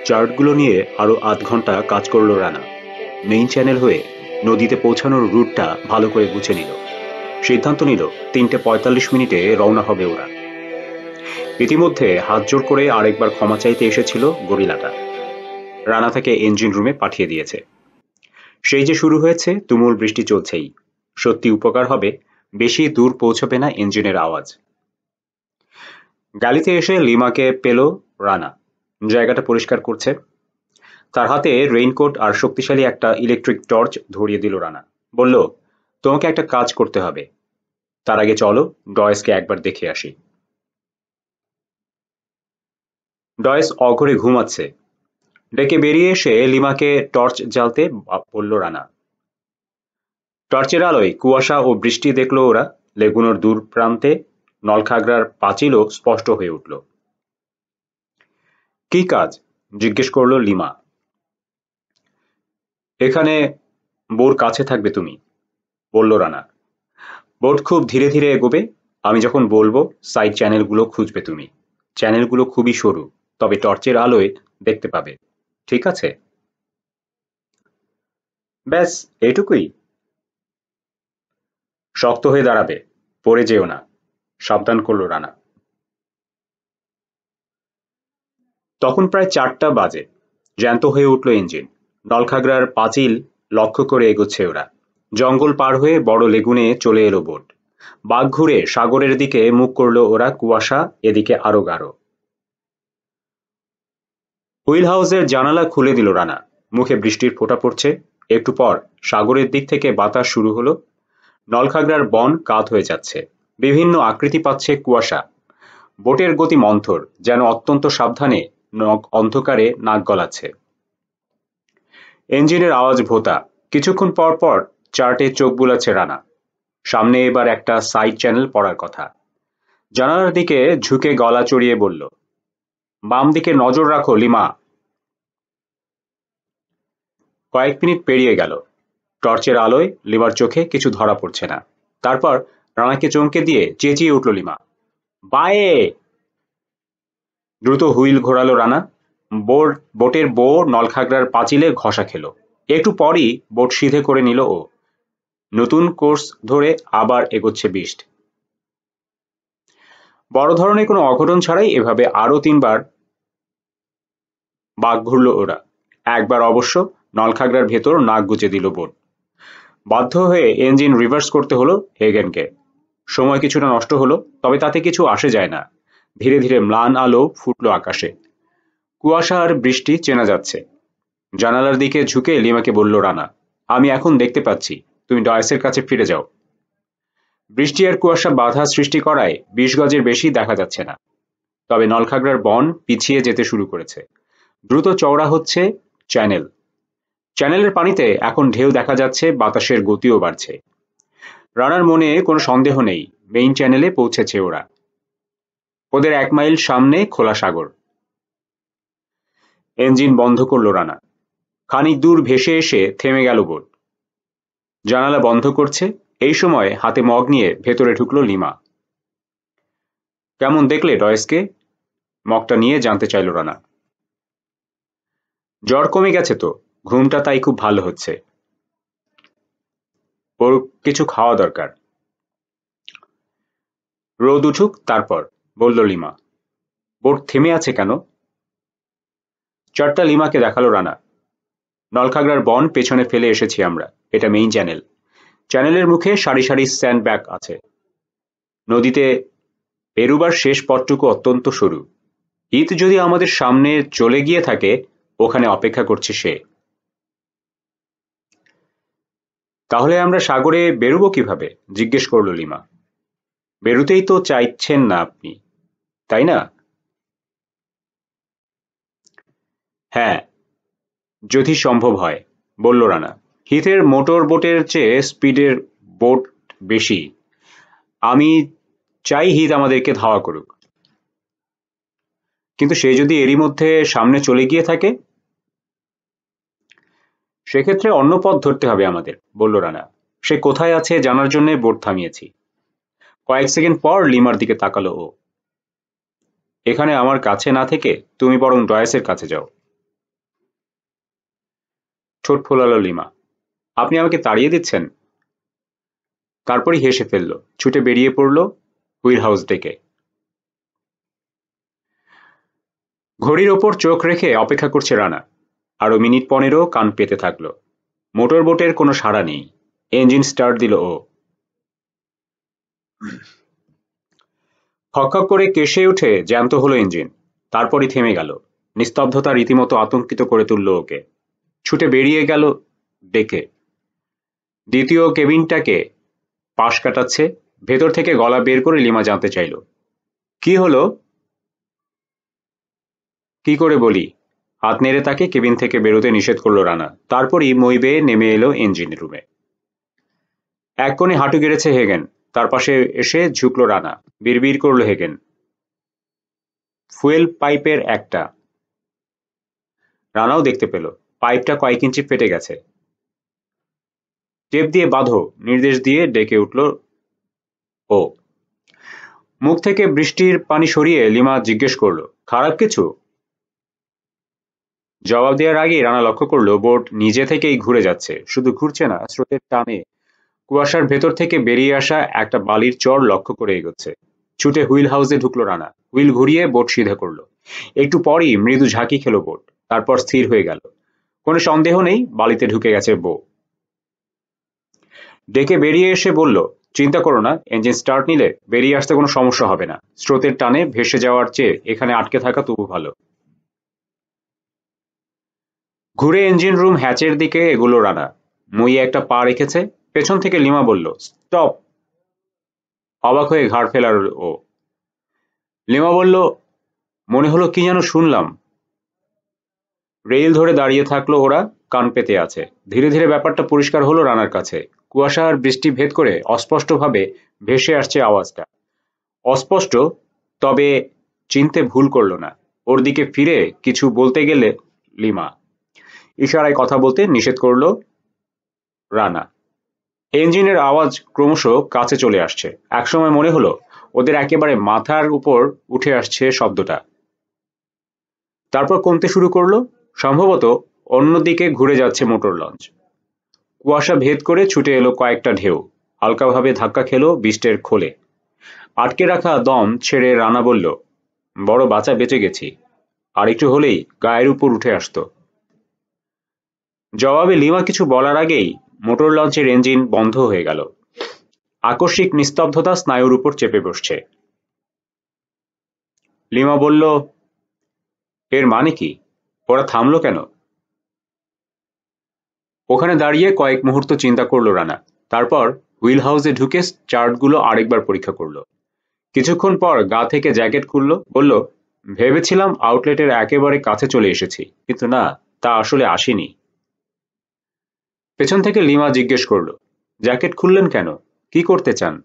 চার্টগুলো নিয়ে আরো আধ ঘন্টা কাজ করলো রানা। মেইন চ্যানেল হয়ে নদীতে পৌঁছানোর রুটটা ভালো করে বুঝে নিল। সিদ্ধান্ত নিল 3:45 রওনা হবে ওরা। ইতিমধ্যে হাত জোর করে আরেকবার ক্ষমা চাইতে এসেছিল গরিলাটা। রানা তাকে ইঞ্জিন রুমে পাঠিয়ে দিয়েছে। সেই যে শুরু হয়েছে, তুমুল বৃষ্টি চলছেই। সত্যি উপকার হবে, বেশি দূর পৌঁছবে না ইঞ্জিনের আওয়াজ। গালিতে এসে লিমাকে পেল রানা। জায়গাটা পরিষ্কার করছে। তার হাতে রেইনকোট আর শক্তিশালী একটা ইলেকট্রিক টর্চ ধরিয়ে দিল রানা। বলল, তোমাকে একটা কাজ করতে হবে। তার আগে চলো ডয়েসকে একবার দেখে আসি। ডয়েস অঘরে ঘুমাচ্ছে। ডেকে বেরিয়ে এসে লিমাকে টর্চ জ্বালতে বলল রানা। টর্চের আলোয় কুয়াশা ও বৃষ্টি দেখল ওরা। লেগুনোর দূর প্রান্তে নলখাগড়ার পাঁচিলও স্পষ্ট হয়ে উঠল। কি কাজ? জিজ্ঞেস করল লিমা। এখানে বোর কাছে থাকবে তুমি, বলল রানা। বোট খুব ধীরে ধীরে এগোবে। আমি যখন বলবো সাইড চ্যানেলগুলো খুঁজবে তুমি। চ্যানেলগুলো খুবই সরু, তবে টর্চের আলোয় দেখতে পাবে। ঠিক আছে? ব্যাস এইটুকুই? শক্ত হয়ে দাঁড়াবে, পড়ে যেও না, সাবধান করল রানা। তখন প্রায় 4টা বাজে। জ্যান্ত হয়ে উঠল ইঞ্জিন। নলখাগড়ার পাঁচিল লক্ষ্য করে এগোচ্ছে ওরা। জঙ্গল পার হয়ে বড় লেগুনে চলে এলো বোট। বাঘ ঘুরে সাগরের দিকে মুখ করল ওরা। কুয়াশা এদিকে আরো গাঢ়। হুইল হাউসের জানালা খুলে দিল রানা। মুখে বৃষ্টির ফোঁটা পড়ছে। একটু পর সাগরের দিক থেকে বাতাস শুরু হলো। নলখাগড়ার বন কাত হয়ে যাচ্ছে। বিভিন্ন আকৃতি পাচ্ছে কুয়াশা। বোটের গতি মন্থর, যেন অত্যন্ত সাবধানে অন্ধকারে নাক গলাচ্ছে। ইঞ্জিনের আওয়াজ ভোঁতা। কিছুক্ষণ পর পর চার্টে চোখ বুলাচ্ছে রানা। সামনে এবার একটা সাইড চ্যানেল পড়ার কথা। জানালার দিকে ঝুঁকে গলা চড়িয়ে বলল, বাম দিকে নজর রাখো লিমা। কয়েক মিনিট পেরিয়ে গেল। টর্চের আলোয় লিমার চোখে কিছু ধরা পড়ছে না। তারপর রানাকে চমকে দিয়ে চেঁচিয়ে উঠল লিমা, বায়ে! দ্রুত হুইল ঘোরালো রানা। বোটের বো নলখাগড়ার পাঁচিলে ঘষা খেল। একটু পরই বোট সিধে করে নিল ও। নতুন কোর্স ধরে আবার এগোচ্ছে বৃষ্টি। বড় ধরনের কোনো অঘটন ছাড়াই এভাবে আরো 3বার বাঘ ঘুরল ওরা। একবার অবশ্য নলখাগড়ার ভেতর নাক গুজে দিল বোট। বাধ্য হয়ে ইঞ্জিন রিভার্স করতে হলো হেগেনকে। সময় কিছুটা নষ্ট হলো, তবে তাতে কিছু আসে যায় না। ধীরে ধীরে ম্লান আলো ফুটল আকাশে। কুয়াশা আর বৃষ্টি চেনা যাচ্ছে। জানালার দিকে ঝুঁকে লিমাকে বলল রানা, আমি এখন দেখতে পাচ্ছি, তুমি ডয়েসের কাছে ফিরে যাও। বৃষ্টি আর কুয়াশা বাধা সৃষ্টি করায় 20 গজের বেশি দেখা যাচ্ছে না। তবে নলখাগড়ার বন পিছিয়ে যেতে শুরু করেছে। দ্রুত চওড়া হচ্ছে চ্যানেল। চ্যানেলের পানিতে এখন ঢেউ দেখা যাচ্ছে, বাতাসের গতিও বাড়ছে। রানার মনে কোনো সন্দেহ নেই, মেইন চ্যানেলে পৌঁছেছে ওরা। ওদের 1 মাইল সামনে খোলা সাগর। ইঞ্জিন বন্ধ করল রানা। খানিক দূর ভেসে এসে থেমে গেল বোট। জানালা বন্ধ করছে। এই সময় হাতে মগ নিয়ে ভেতরে ঢুকলো লিমা। কেমন দেখলে ডয়েসকে? মগটা নিয়ে জানতে চাইল রানা। জ্বর কমে গেছে তো, ঘুমটা তাই খুব ভালো হচ্ছে। ওর কিছু খাওয়া দরকার। রোদ উঠুক তারপর, বলল লিমা। বোট থেমে আছে কেন? চারটা লিমাকে দেখালো রানা। নলখাগড়ার বন পেছনে ফেলে এসেছি আমরা। এটা মেইন চ্যানেল। চ্যানেলের মুখে সারি সারি স্যান্ড ব্যাগ আছে। নদীতে পেরুবার শেষ পথটুকু অত্যন্ত সরু। ঈদ যদি আমাদের সামনে চলে গিয়ে থাকে, ওখানে অপেক্ষা করছে সে। তাহলে আমরা সাগরে বেরোবো কিভাবে? জিজ্ঞেস করল লিমা। বেরুতেই তো চাইছেন না আপনি, তাই না? হ্যাঁ, যদি সম্ভব হয়, বলল রানা। হিথের মোটর বোটের চেয়ে স্পিডের বোট বেশি। আমি চাই হিথ আমাদেরকে ধাওয়া করুক। কিন্তু সে যদি এরই মধ্যে সামনে চলে গিয়ে থাকে, সেক্ষেত্রে অন্য পথ ধরতে হবে আমাদের, বলল রানা। সে কোথায় আছে জানার জন্য বোট থামিয়েছি। কয়েক সেকেন্ড পর লিমার দিকে তাকালো ও। এখানে আমার কাছে না থেকে তুমি বরং ডয়েসের কাছে যাও। ঠোঁট ফোলালো লিমা। আপনি আমাকে তাড়িয়ে দিচ্ছেন? তারপরই হেসে ফেলল, ছুটে বেরিয়ে পড়ল হুইল হাউস ডেকে। ঘড়ির ওপর চোখ রেখে অপেক্ষা করছে রানা। আরো মিনিট 15 কান পেতে থাকলো। মোটর বোটের কোনো সাড়া নেই। ইঞ্জিন স্টার্ট দিল ও। খকখক করে কেশে উঠে জ্যান্ত হলো ইঞ্জিন। তারপরই থেমে গেল। নিস্তব্ধতা রীতিমতো আতঙ্কিত করে তুলল ওকে। ছুটে বেরিয়ে গেল ডেকে। দ্বিতীয় কেবিনটাকে পাশ কাটাচ্ছে। ভেতর থেকে গলা বের করে লিমা জানতে চাইল, কি হলো? কি করে বলি? হাত নেড়ে তাকে কেবিন থেকে বেরোতে নিষেধ করলো রানা। তারপরই মই বেয়ে নেমে এলো ইঞ্জিন রুমে। এক কোণে হাঁটু গেড়েছে হেগেন। তার পাশে এসে ঝুঁকলো রানা। বিড়বিড় করলো হেগেন, ফুয়েল পাইপের একটা। রানাও দেখতে পেল পাইপটা কয়েক ইঞ্চি ফেটে গেছে। টেপ দিয়ে বাঁধো, নির্দেশ দিয়ে ডেকে উঠল ও। মুখ থেকে বৃষ্টির পানি সরিয়ে লিমা জিজ্ঞেস করলো, খারাপ কিছু? জবাব দেওয়ার আগেই রানা লক্ষ্য করলো বোট নিজে থেকেই ঘুরে যাচ্ছে। শুধু ঘুরছে না, স্রোতের টানে কুয়াশার ভেতর থেকে বেরিয়ে আসা একটা বালির চর লক্ষ্য করে এগোচ্ছে। ছুটে হুইল হাউসে ঢুকলো রানা। হুইল ঘুরিয়ে বোট সিধে করলো। একটু পরই মৃদু ঝাঁকি খেলো বোট। তারপর স্থির হয়ে গেল। কোনো সন্দেহ নেই, বালিতে ঢুকে গেছে বউ। ডেকে বেরিয়ে এসে বলল, চিন্তা করো না, ইঞ্জিন স্টার্ট নিলে বেরিয়ে আসতে কোনো সমস্যা হবে না। স্রোতের টানে ভেসে যাওয়ার চেয়ে এখানে আটকে থাকা তবু ভালো। ঘুরে ইঞ্জিন রুম হ্যাচের দিকে এগুলো রানা। মুইয়ে একটা পা রেখেছে। পেছন থেকে লিমা বলল, স্টপ। অবাক হয়ে ঘাড় ফেলার ও। লিমা বলল, মনে হলো কি যেন শুনলাম। রেইল ধরে দাঁড়িয়ে থাকলো ওরা, কান পেতে আছে। ধীরে ধীরে ব্যাপারটা পরিষ্কার হলো রানার কাছে। কুয়াশা আর বৃষ্টি ভেদ করে অস্পষ্টভাবে ভেসে আসছে আওয়াজটা। অস্পষ্ট, তবে চিনতে ভুল করল না। ওর দিকে ফিরে কিছু বলতে গেলে লিমা ইশারায় কথা বলতে নিষেধ করলো রানা। ইঞ্জিনের আওয়াজ ক্রমশ কাছে চলে আসছে। একসময় মনে হলো ওদের একেবারে মাথার উপর উঠে আসছে শব্দটা। তারপর কমতে শুরু করলো। সম্ভবত অন্যদিকে ঘুরে যাচ্ছে মোটর লঞ্চ। কুয়াশা ভেদ করে ছুটে এলো কয়েকটা ঢেউ। হালকাভাবে ধাক্কা খেলো বিস্টের খোলে। আটকে রাখা দম ছেড়ে রানা বলল, বড় বাঁচা বেঁচে গেছি। আর একটু হলেই গায়ের উপর উঠে আসতো। জবাবে লিমা কিছু বলার আগেই মোটর লঞ্চের ইঞ্জিন বন্ধ হয়ে গেল। আকস্মিক নিস্তব্ধতা স্নায়ুর উপর চেপে বসছে। লিমা বলল, এর মানে কি? ওরা থামলো কেন? ওখানে দাঁড়িয়ে কয়েক মুহূর্ত চিন্তা করলো রানা। তারপর হুইল হাউসে ঢুকে চার্টগুলো আরেকবার পরীক্ষা করলো। কিছুক্ষণ পর গা থেকে জ্যাকেট খুললো। বলল, ভেবেছিলাম আউটলেটের একেবারে কাছে চলে এসেছি, কিন্তু না, তা আসলে আসেনি। পেছন থেকে লিমা জিজ্ঞেস করলো, জ্যাকেট খুললেন কেন? কি করতে চান?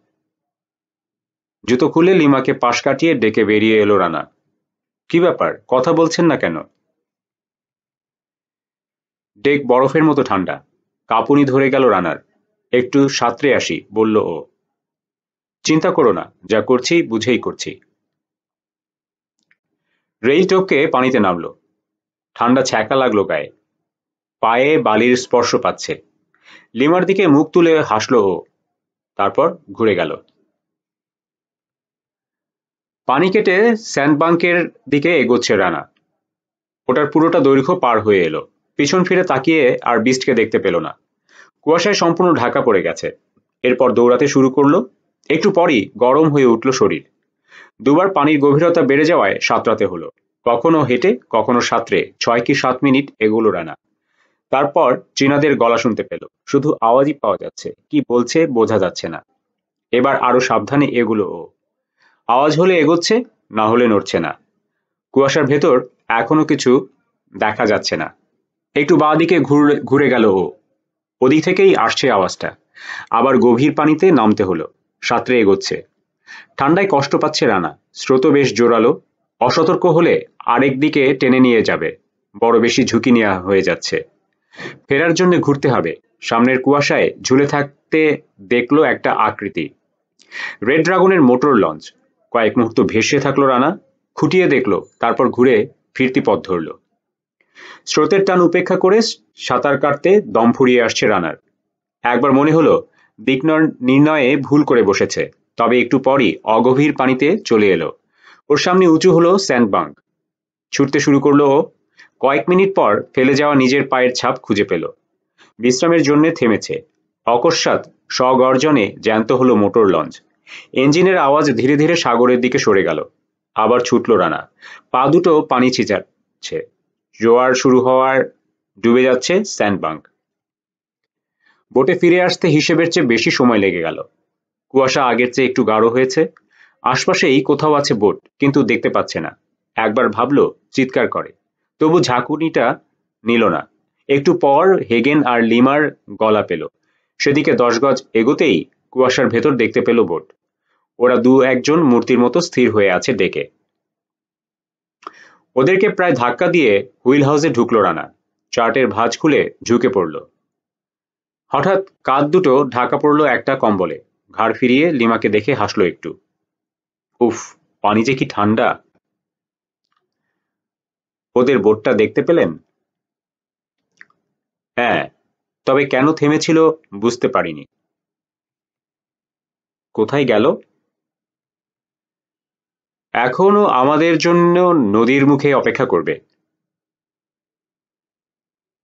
জুতো খুলে লিমাকে পাশ কাটিয়ে ডেকে বেরিয়ে এলো রানা। কি ব্যাপার, কথা বলছেন না কেন? ডেক বরফের মতো ঠান্ডা। কাঁপুনি ধরে গেল রানার। একটু সাঁতরে আসি, বলল ও। চিন্তা করো না, যা করছি বুঝেই করছি। রেল টপকে পানিতে নামলো। ঠান্ডা ছ্যাঁকা লাগলো গায়ে। পায়ে বালির স্পর্শ পাচ্ছে। লিমার দিকে মুখ তুলে হাসলো ও। তারপর ঘুরে গেল। পানি কেটে স্যান্ডবাঙ্কের দিকে এগোচ্ছে রানা। ওটার পুরোটা দৈর্ঘ্য পার হয়ে এলো। পিছন ফিরে তাকিয়ে আর বিস্টকে দেখতে পেল না। কুয়াশায় সম্পূর্ণ ঢাকা পড়ে গেছে। এরপর দৌড়াতে শুরু করলো। একটু পরই গরম হয়ে উঠল শরীর। দুবার পানির গভীরতা বেড়ে যাওয়ায় সাঁতরাতে হলো। কখনো হেঁটে, কখনো সাঁতরে 6 কি 7 মিনিট এগোলো রানা। তারপর চীনাদের গলা শুনতে পেল। শুধু আওয়াজই পাওয়া যাচ্ছে, কি বলছে বোঝা যাচ্ছে না। এবার আরো সাবধানে এগুলো ও। আওয়াজ হলে এগোচ্ছে, না হলে নড়ছে না। কুয়াশার ভেতর এখনো কিছু দেখা যাচ্ছে না। একটু বাঁ দিকে ঘুরে গেল ও। ওদিক থেকেই আসছে আওয়াজটা। আবার গভীর পানিতে নামতে হলো। সাঁতরে এগোচ্ছে। ঠান্ডায় কষ্ট পাচ্ছে রানা। স্রোত বেশ জোরালো। অসতর্ক হলে আরেক দিকে টেনে নিয়ে যাবে। বড় বেশি ঝুঁকি নেওয়া হয়ে যাচ্ছে। ফেরার জন্য ঘুরতে হবে। সামনের কুয়াশায় ঝুলে থাকতে দেখলো একটা আকৃতি। রেড ড্রাগনের মোটর লঞ্চ। কয়েক মুহূর্ত ভেসে থাকলো রানা। খুঁটিয়ে দেখলো, তারপর ঘুরে ফিরতি পথ ধরল। স্রোতের টান উপেক্ষা করে সাঁতার কাটতে দম ফুরিয়ে আসছে রানার। একবার মনে হলো দিক নির্ণয়ে ভুল করে বসেছে, তবে একটু পরই অগভীর পানিতে চলে এলো। ওর সামনে উঁচু হলো স্যান্ডবাঙ্ক। ছুটতে শুরু করলো ও। কয়েক মিনিট পর ফেলে যাওয়া নিজের পায়ের ছাপ খুঁজে পেল। বিশ্রামের জন্য থেমেছে। অকস্মাৎ স্বগর্জনে জ্যান্ত হলো মোটর লঞ্চ। ইঞ্জিনের আওয়াজ ধীরে ধীরে সাগরের দিকে সরে গেল। আবার ছুটল রানা। পা দুটো পানি ছিটাচ্ছে। জোয়ার শুরু হওয়ার ডুবে যাচ্ছে স্যান্ডবাঙ্ক। বোটে ফিরে আসতে হিসেবের চেয়ে বেশি সময় লেগে গেল। কুয়াশা আগের চেয়ে একটু গাঢ় হয়েছে। আশপাশেই কোথাও আছে বোট, কিন্তু দেখতে পাচ্ছে না। একবার ভাবলো চিৎকার করে, তবু ঝাঁকুনিটা নিল না। একটু পর হেগেন আর লিমার গলা পেল। সেদিকে 10 গজ এগোতেই কুয়াশার ভেতর দেখতে পেল বোট। ওরা দু একজন মূর্তির মতো স্থির হয়ে আছে ডেকে। ওদেরকে প্রায় ধাক্কা দিয়ে হুইল হাউসে ঢুকলো রানা। চার্টের ভাঁজ খুলে ঝুঁকে পড়ল। হঠাৎ কাঁধ দুটো ঢাকা পড়ল একটা কম্বলে। ঘাড় ফিরিয়ে লিমাকে দেখে হাসলো একটু। উফ, পানি যে কি ঠান্ডা। ওদের বোটটা দেখতে পেলেন? হ্যাঁ, তবে কেন থেমেছিল বুঝতে পারিনি। কোথায় গেল? এখনো আমাদের জন্য নদীর মুখে অপেক্ষা করবে।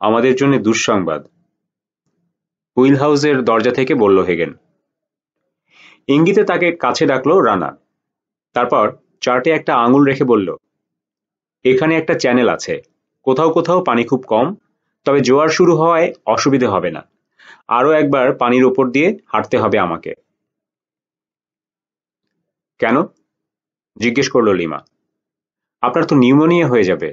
আমাদের জন্য দুঃসংবাদ, হুইল হাউসের দরজা থেকে বলল হেগেন। ইঙ্গিতে তাকে কাছে ডাকলো রানা। তারপর চার্টে একটা আঙুল রেখে বলল, এখানে একটা চ্যানেল আছে। কোথাও কোথাও পানি খুব কম, তবে জোয়ার শুরু হওয়ায় অসুবিধে হবে না। আরো একবার পানির ওপর দিয়ে হাঁটতে হবে আমাকে। কেন? জিজ্ঞেস করলো লিমা। আপনার তো নিউমোনিয়া হয়ে যাবে।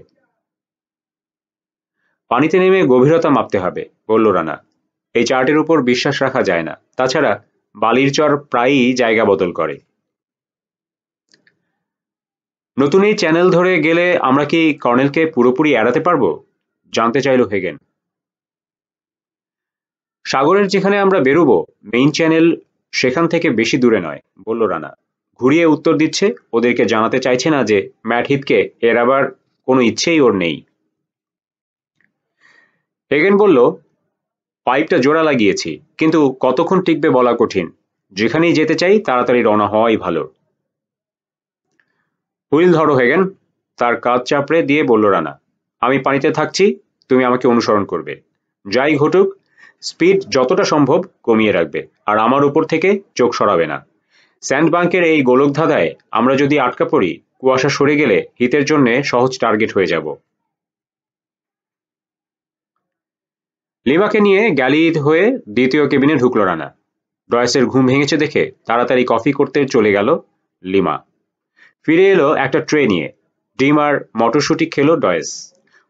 পানিতে নেমে গভীরতা মাপতে হবে, বলল রানা। এই চার্টের উপর বিশ্বাস রাখা যায় না। তাছাড়া বালির চর প্রায়ই জায়গা বদল করে। নতুন এই চ্যানেল ধরে গেলে আমরা কি কর্নেলকে পুরোপুরি এড়াতে পারবো? জানতে চাইল হেগেন। সাগরের যেখানে আমরা বেরোবো, মেইন চ্যানেল সেখান থেকে বেশি দূরে নয়, বলল রানা। ঘুরিয়ে উত্তর দিচ্ছে, ওদেরকে জানাতে চাইছে না যে ম্যাট হিথকে এড়াবার কোনো ইচ্ছেই ওর নেই। হেগেন বলল, পাইপটা জোড়া লাগিয়েছি, কিন্তু কতক্ষণ টিকবে বলা কঠিন। যেখানেই যেতে চাই তাড়াতাড়ি রওনা হওয়াই ভালো। হুইল ধরো হেগেন, তার কাঁধ চাপড়ে দিয়ে বলল রানা। আমি পানিতে থাকছি, তুমি আমাকে অনুসরণ করবে। যাই ঘটুক, স্পিড যতটা সম্ভব কমিয়ে রাখবে, আর আমার উপর থেকে চোখ সরাবে না। স্যান্ডবাঙ্কের এই গোলকধাঁধায় আমরা যদি আটকা পড়ি, কুয়াশা সরে গেলে হিতের জন্য সহজ টার্গেট হয়ে যাব। লিমাকে নিয়ে গ্যালি হয়ে দ্বিতীয় কেবিনে ঢুকল রানা। ডয়েসের ঘুম ভেঙেছে দেখে তাড়াতাড়ি কফি করতে চলে গেল লিমা। ফিরে এলো একটা ট্রে নিয়ে। ডিম আর মটরশুঁটি খেলো ডয়েস।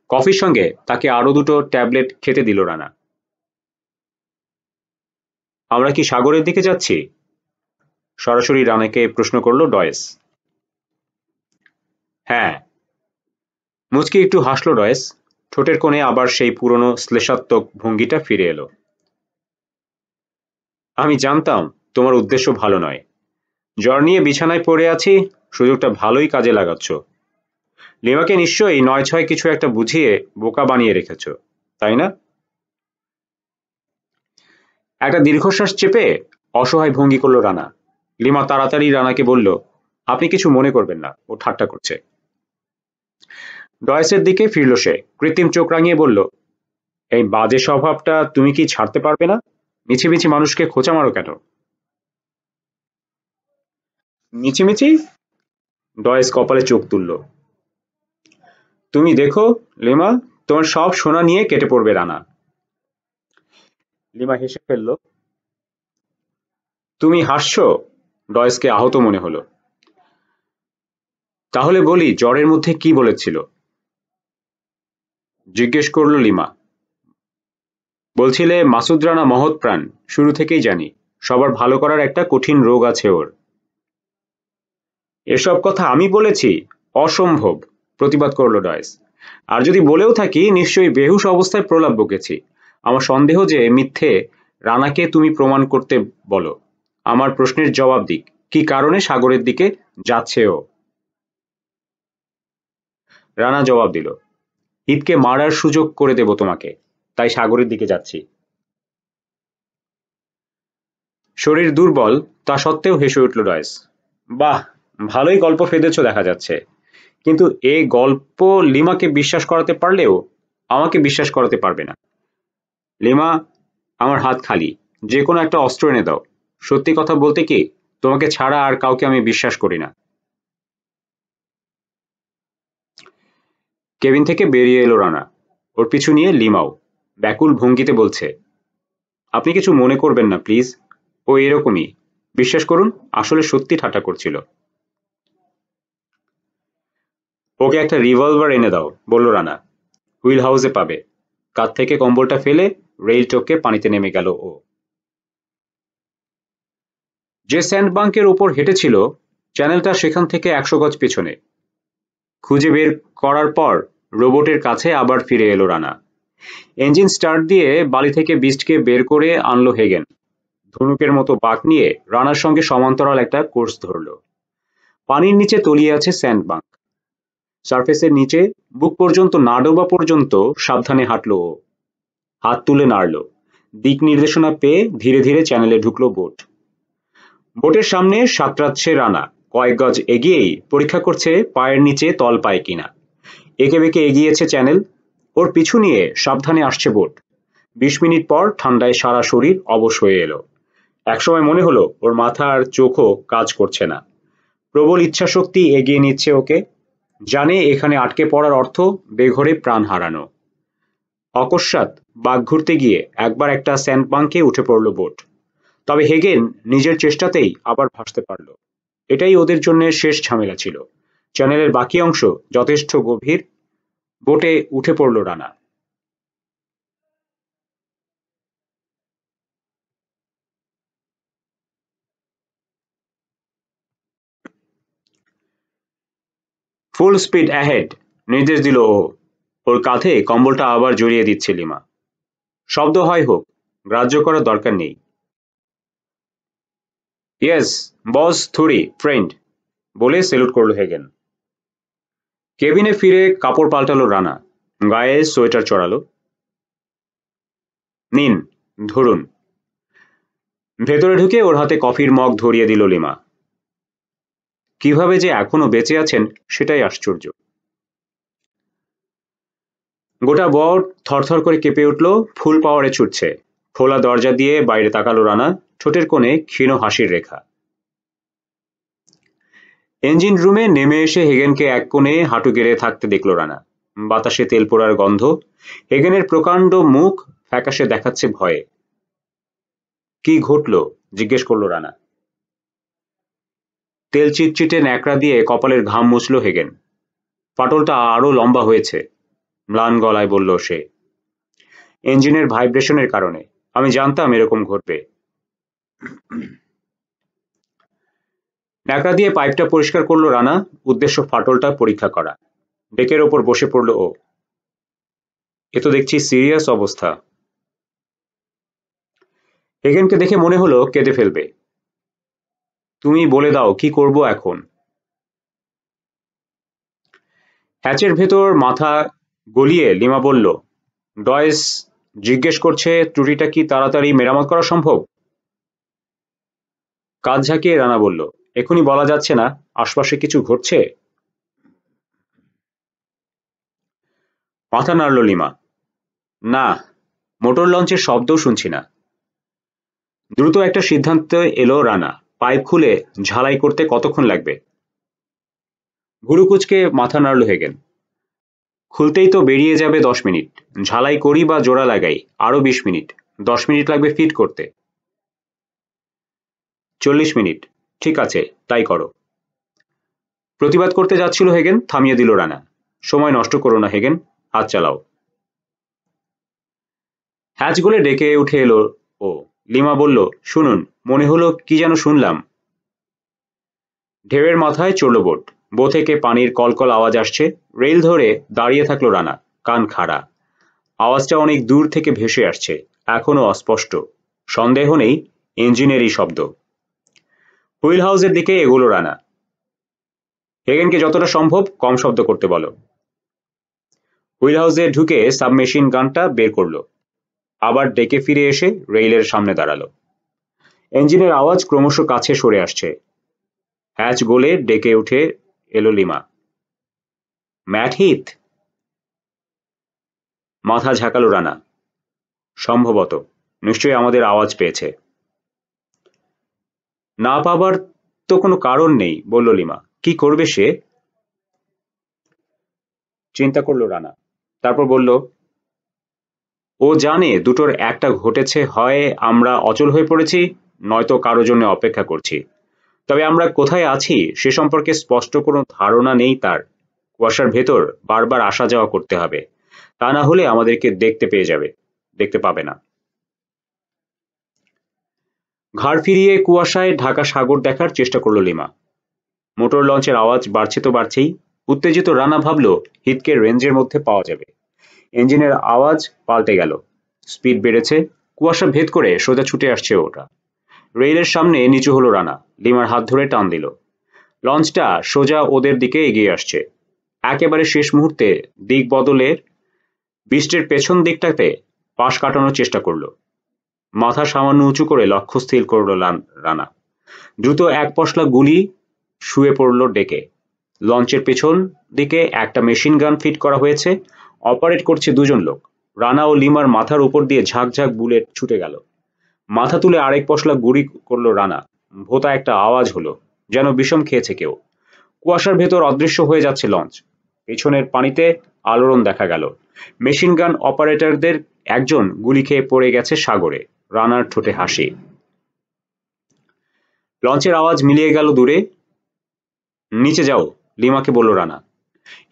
কফির সঙ্গে তাকে আরো দুটো ট্যাবলেট খেতে দিল রানা। আমরা কি সাগরের দিকে যাচ্ছি? সরাসরি রানাকে প্রশ্ন করলো ডয়েস। হ্যাঁ। মুচকি একটু হাসলো ডয়েস। ঠোঁটের কোণে আবার সেই পুরনো শ্লেষাত্মক ভঙ্গিটা ফিরে এলো। আমি জানতাম তোমার উদ্দেশ্য ভালো নয়। জ্বর নিয়ে বিছানায় পড়ে আছি, সুযোগটা ভালোই কাজে লাগাচ্ছ। লিমাকে নিশ্চয়ই ৯-৬ কিছু একটা বুঝিয়ে বোকা বানিয়ে রেখেছ, তাই না? একটা দীর্ঘশ্বাস চেপে অসহায় ভঙ্গি করল রানা। লিমা তাড়াতাড়ি রানাকে বলল, আপনি কিছু মনে করবেন না, ও ঠাট্টা করছে। ডয়েসের দিকে ফিরল সে। কৃত্রিম চোখ রাঙিয়ে বলল, এই বাজে স্বভাবটা তুমি কি ছাড়তে পারবে না? মিছিমিছি মানুষকে খোঁচা মারো কেন? মিছিমিছি? ডয়েস কপালে চোখ তুলল। তুমি দেখো লিমা, তোমার সব সোনা নিয়ে কেটে পড়বে রানা। লিমা হেসে ফেলল। তুমি হাসছো? ডয়েসকে আহত মনে হলো। তাহলে বলি, জ্বরের মধ্যে কি বলেছিল? জিজ্ঞেস করল লিমা। বলছিলে মাসুদ রানা মহৎ প্রাণ, শুরু থেকেই জানি। সবার ভালো করার একটা কঠিন রোগ আছে ওর। এসব কথা আমি বলেছি? অসম্ভব, প্রতিবাদ করল ডয়েস। আর যদি বলেও থাকি, নিশ্চয়ই বেহুশ অবস্থায় প্রলাপ বকেছি। আমার সন্দেহ যে মিথ্যে। রানাকে তুমি প্রমাণ করতে বলো। আমার প্রশ্নের জবাব দিক, কি কারণে সাগরের দিকে যাচ্ছে ও? রানা জবাব দিল, ঈদকে মারার সুযোগ করে দেব তোমাকে, তাই সাগরের দিকে যাচ্ছি। শরীর দুর্বল, তা সত্ত্বেও হেসে উঠল ডয়েস। বাহ, ভালোই গল্প ফেঁদেছ দেখা যাচ্ছে, কিন্তু এই গল্প লিমাকে বিশ্বাস করাতে পারলেও আমাকে বিশ্বাস করাতে পারবে না। লিমা, আমার হাত খালি, যে কোনো একটা অস্ত্র এনে দাও। সত্যি কথা বলতে কি, তোমাকে ছাড়া আর কাউকে আমি বিশ্বাস করি না। কেবিন থেকে বেরিয়ে এলো রানা, ওর পিছু নিয়ে লিমাও ব্যাকুল ভঙ্গিতে বলছে, আপনি কিছু মনে করবেন না প্লিজ, ও এরকমই, বিশ্বাস করুন, আসলে সত্যি ঠাট্টা করছিল। ওকে একটা রিভলভার এনে দাও, বলল রানা। হুইল হাউসে পাবে। কাঁধ থেকে কম্বলটা ফেলে রেইল টপকে পানিতে নেমে গেল ও। যে স্যান্ডবাঙ্কের ওপর হেঁটেছিল, চ্যানেলটা সেখান থেকে 100 গজ পেছনে। খুঁজে বের করার পর রোবটের কাছে আবার ফিরে এলো রানা। ইঞ্জিন স্টার্ট দিয়ে বালি থেকে বিস্টকে বের করে আনলো হেগেন। ধনুকের মতো বাঁক নিয়ে রানার সঙ্গে সমান্তরাল একটা কোর্স ধরল। পানির নিচে তলিয়ে আছে স্যান্ডবাঙ্ক। সারফেসের নিচে বুক পর্যন্ত না ডোবা পর্যন্ত সাবধানে হাঁটল ও। হাত তুলে নাড়ল। দিক নির্দেশনা পেয়ে ধীরে ধীরে চ্যানেলে ঢুকলো বোট। বোটের সামনে সাঁতরাচ্ছে রানা, কয়েক গজ এগিয়েই পরীক্ষা করছে পায়ের নিচে তল পায় কিনা। এঁকে বেঁকে এগিয়েছে চ্যানেল, ওর পিছু নিয়ে সাবধানে আসছে বোট। 20 মিনিট পর ঠান্ডায় সারা শরীর অবশ হয়ে এলো। একসময় মনে হলো ওর মাথা আর চোখও কাজ করছে না। প্রবল ইচ্ছাশক্তি এগিয়ে নিচ্ছে ওকে, জানে এখানে আটকে পড়ার অর্থ বেঘরে প্রাণ হারানো। অকস্মাৎ বাঁক ঘুরতে গিয়ে একবার একটা স্যান্ডবাঙ্কে উঠে পড়ল বোট। তবে হেগেন নিজের চেষ্টাতেই আবার ভাসতে পারল। এটাই ওদের জন্য শেষ ঝামেলা ছিল। চ্যানেলের বাকি অংশ যথেষ্ট গভীর। বোটে উঠে পড়ল রানা। ফুল স্পিড অ্যাহেড, নির্দেশ দিল ও। ওর কাঁধে কম্বলটা আবার জড়িয়ে দিচ্ছে লিমা। শব্দ হয় হোক, গ্রাহ্য করার দরকার নেই। ইয়েস বস, থুরি ফ্রেন্ড, বলে সেলুট করল হেগেন। কেবিনে ফিরে কাপড় পাল্টালো রানা, গায়ে সোয়েটার চড়ালো। নিন, ধরুন। ভেতরে ঢুকে ওর হাতে কফির মগ ধরিয়ে দিল লিমা। কিভাবে যে এখনো বেঁচে আছেন সেটাই আশ্চর্য। গোটা বর থরথর করে কেঁপে উঠল, ফুল পাওয়ারে ছুটছে। খোলা দরজা দিয়ে বাইরে তাকালো রানা, ঠোঁটের কোণে ক্ষীণ হাসির রেখা। ইঞ্জিন রুমে নেমে এসে হেগেনকে এক কোণে হাঁটু গেড়ে থাকতে দেখল রানা। বাতাসে তেল পোড়ার গন্ধ। হেগেনের প্রকাণ্ড মুখ ফ্যাকাশে দেখাচ্ছে ভয়ে। কি ঘটল, জিজ্ঞেস করল রানা। তেল চিটচিটে ন্যাকড়া দিয়ে কপালের ঘাম মুছল হেগেন। ফাটলটা আরো লম্বা হয়েছে, ম্লান গলায় বলল সে। ইঞ্জিনের ভাইব্রেশনের কারণে। আমি জানতাম এরকম ঘটবে। ন্যাকড়া দিয়ে পাইপটা পরিষ্কার করল রানা, উদ্দেশ্য ফাটলটা পরীক্ষা করা। ডেকের ওপর বসে পড়ল ও। এ তো দেখছি সিরিয়াস অবস্থা। হেগেনকে দেখে মনে হলো কেঁদে ফেলবে। তুমি বলে দাও কি করব এখন। হ্যাচের ভেতর মাথা গলিয়ে লিমা বলল, ডয়েস জিজ্ঞেস করছে ত্রুটিটা কি তাড়াতাড়ি মেরামত করা সম্ভব। কাঁধ ঝাঁকিয়ে রানা বলল, এখনই বলা যাচ্ছে না, আশপাশে কিছু ঘটছে। মাথা নাড়ল লিমা। না, মোটর লঞ্চের শব্দও শুনছি না। দ্রুত একটা সিদ্ধান্তে এলো রানা। পাইপ খুলে ঝালাই করতে কতক্ষণ লাগবে। ভুরু কুঁচকে মাথা নাড়ল হেগেন। খুলতেই তো বেরিয়ে যাবে 10 মিনিট। ঝালাই করি বা জোড়া লাগাই আরো 20 মিনিট। 10 মিনিট লাগবে ফিট করতে। 40 মিনিট। ঠিক আছে, তাই করো। প্রতিবাদ করতে যাচ্ছিল হেগেন, থামিয়ে দিল রানা। সময় নষ্ট করো না হেগেন, হাত চালাও। হ্যাচ গলে ডেকে উঠে এলো ও। লিমা বলল, শুনুন, মনে হলো কি যেন শুনলাম। ঢেউয়ের মাথায় চড়ল বোট। বো থেকে পানির কলকল আওয়াজ আসছে। রেল ধরে দাঁড়িয়ে থাকলো রানা, কান খাড়া। আওয়াজটা অনেক দূর থেকে ভেসে আসছে, এখনো অস্পষ্ট। সন্দেহ নেই, ইঞ্জিনেরই শব্দ। হুইল হাউসের দিকে এগোলো রানা। হেগেনকে যতটা সম্ভব কম শব্দ করতে বলো। হুইল হাউসে ঢুকে সাবমেশিন গানটা বের করলো, আবার ডেকে ফিরে এসে রেইলের সামনে দাঁড়ালো। ইঞ্জিনের আওয়াজ ক্রমশ কাছে সরে আসছে। হ্যাচ গোলে ডেকে উঠে এলো লিমা। Mat Heath? মাথা ঝাঁকালো রানা। সম্ভবত, নিশ্চয়ই আমাদের আওয়াজ পেয়েছে। না পাবার তো কোনো কারণ নেই, বলল লিমা। কি করবে সে? চিন্তা করলো রানা, তারপর বলল, ও জানে দুটোর একটা ঘটেছে, হয় আমরা অচল হয়ে পড়েছি, নয়তো কারো জন্য অপেক্ষা করছি। তবে আমরা কোথায় আছি সে সম্পর্কে স্পষ্ট কোনো ধারণা নেই তার। কুয়াশার ভেতর বারবার আসা যাওয়া করতে হবে, তা না হলে আমাদেরকে দেখতে পাবে না। ঘাড় ফিরিয়ে কুয়াশায় ঢাকা সাগর দেখার চেষ্টা করলো লিমা। মোটর লঞ্চের আওয়াজ বাড়ছে তো বাড়ছেই। উত্তেজিত রানা ভাবল হিতকে রেঞ্জের মধ্যে পাওয়া যাবে। ইঞ্জিনের আওয়াজ পাল্টে গেল, স্পিড বেড়েছে, কুয়াশা ভেদ করে সোজা ছুটে আসছে ওটা। রেইলের সামনে নিচু হলো রানা, লিমার হাত ধরে টান দিল। লঞ্চটা সোজা ওদের দিকে এগিয়ে আসছে। একেবারে শেষ মুহূর্তে দিক বদলের বৃষ্টির পেছন দিকটাতে পাশ কাটানোর চেষ্টা করলো। মাথা সামান্য উঁচু করে লক্ষ্য স্থির করল রানা। দ্রুত এক পশলা গুলি শুয়ে পড়ল ডেকে। লঞ্চের পেছন দিকে একটা মেশিন গান ফিট করা হয়েছে, অপারেট করছে দুজন লোক। রানা ও লিমার মাথার উপর দিয়ে ঝাঁক ঝাঁক বুলেট ছুটে গেল। মাথা তুলে আরেক পশলা গুলি করল রানা। ভোঁতা একটা আওয়াজ হলো, যেন বিষম খেয়েছে কেউ। কুয়াশার ভেতর অদৃশ্য হয়ে যাচ্ছে লঞ্চ। পেছনের পানিতে আলোড়ন দেখা গেল। মেশিন গান অপারেটরদের একজন গুলি খেয়ে পড়ে গেছে সাগরে। রানার ঠোঁটে হাসি। লঞ্চের আওয়াজ মিলিয়ে গেল দূরে। নিচে যাও, লিমাকে বলল রানা।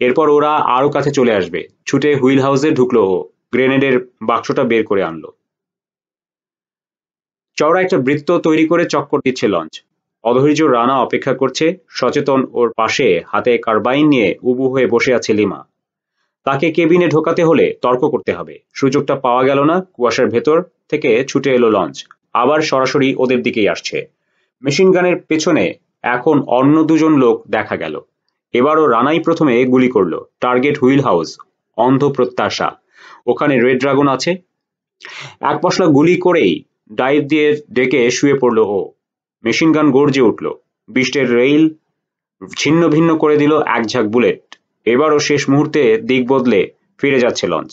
এরপর ওরা আরো কাছে চলে আসবে। ছুটে হুইল হাউসে ঢুকলো ও গ্রেনেডের বাক্সটা বের করে আনলো। চওড়া একটা বৃত্ত তৈরি করে চক্কর দিচ্ছে লঞ্চ। অধৈর্য রানা অপেক্ষা করছে। সচেতন ওর পাশে হাতে কার্বাইন নিয়ে উবু হয়ে বসে আছে লিমা। তাকে কেবিনে ঢোকাতে হলে তর্ক করতে হবে। সুযোগটা পাওয়া গেল না। কুয়াশার ভেতর থেকে ছুটে এলো লঞ্চ, আবার সরাসরি ওদের দিকেই আসছে। মেশিন গানের পেছনে এখন অন্য দুজন লোক দেখা গেল। এবারও রানাই প্রথমে গুলি করলো। Target wheel house. অন্ধ প্রত্যাশা। ওখানে রেড ড্রাগন আছে। এক পশলা গুলি করেই ডাইভ দিয়ে ডেকে শুয়ে পড়ল ও। মেশিন গান গর্জে উঠল। বৃষ্টির রেইল ছিন্ন ভিন্ন করে দিল এক ঝাঁক বুলেট। এবারও শেষ মুহূর্তে দিক বদলে ফিরে যাচ্ছে লঞ্চ,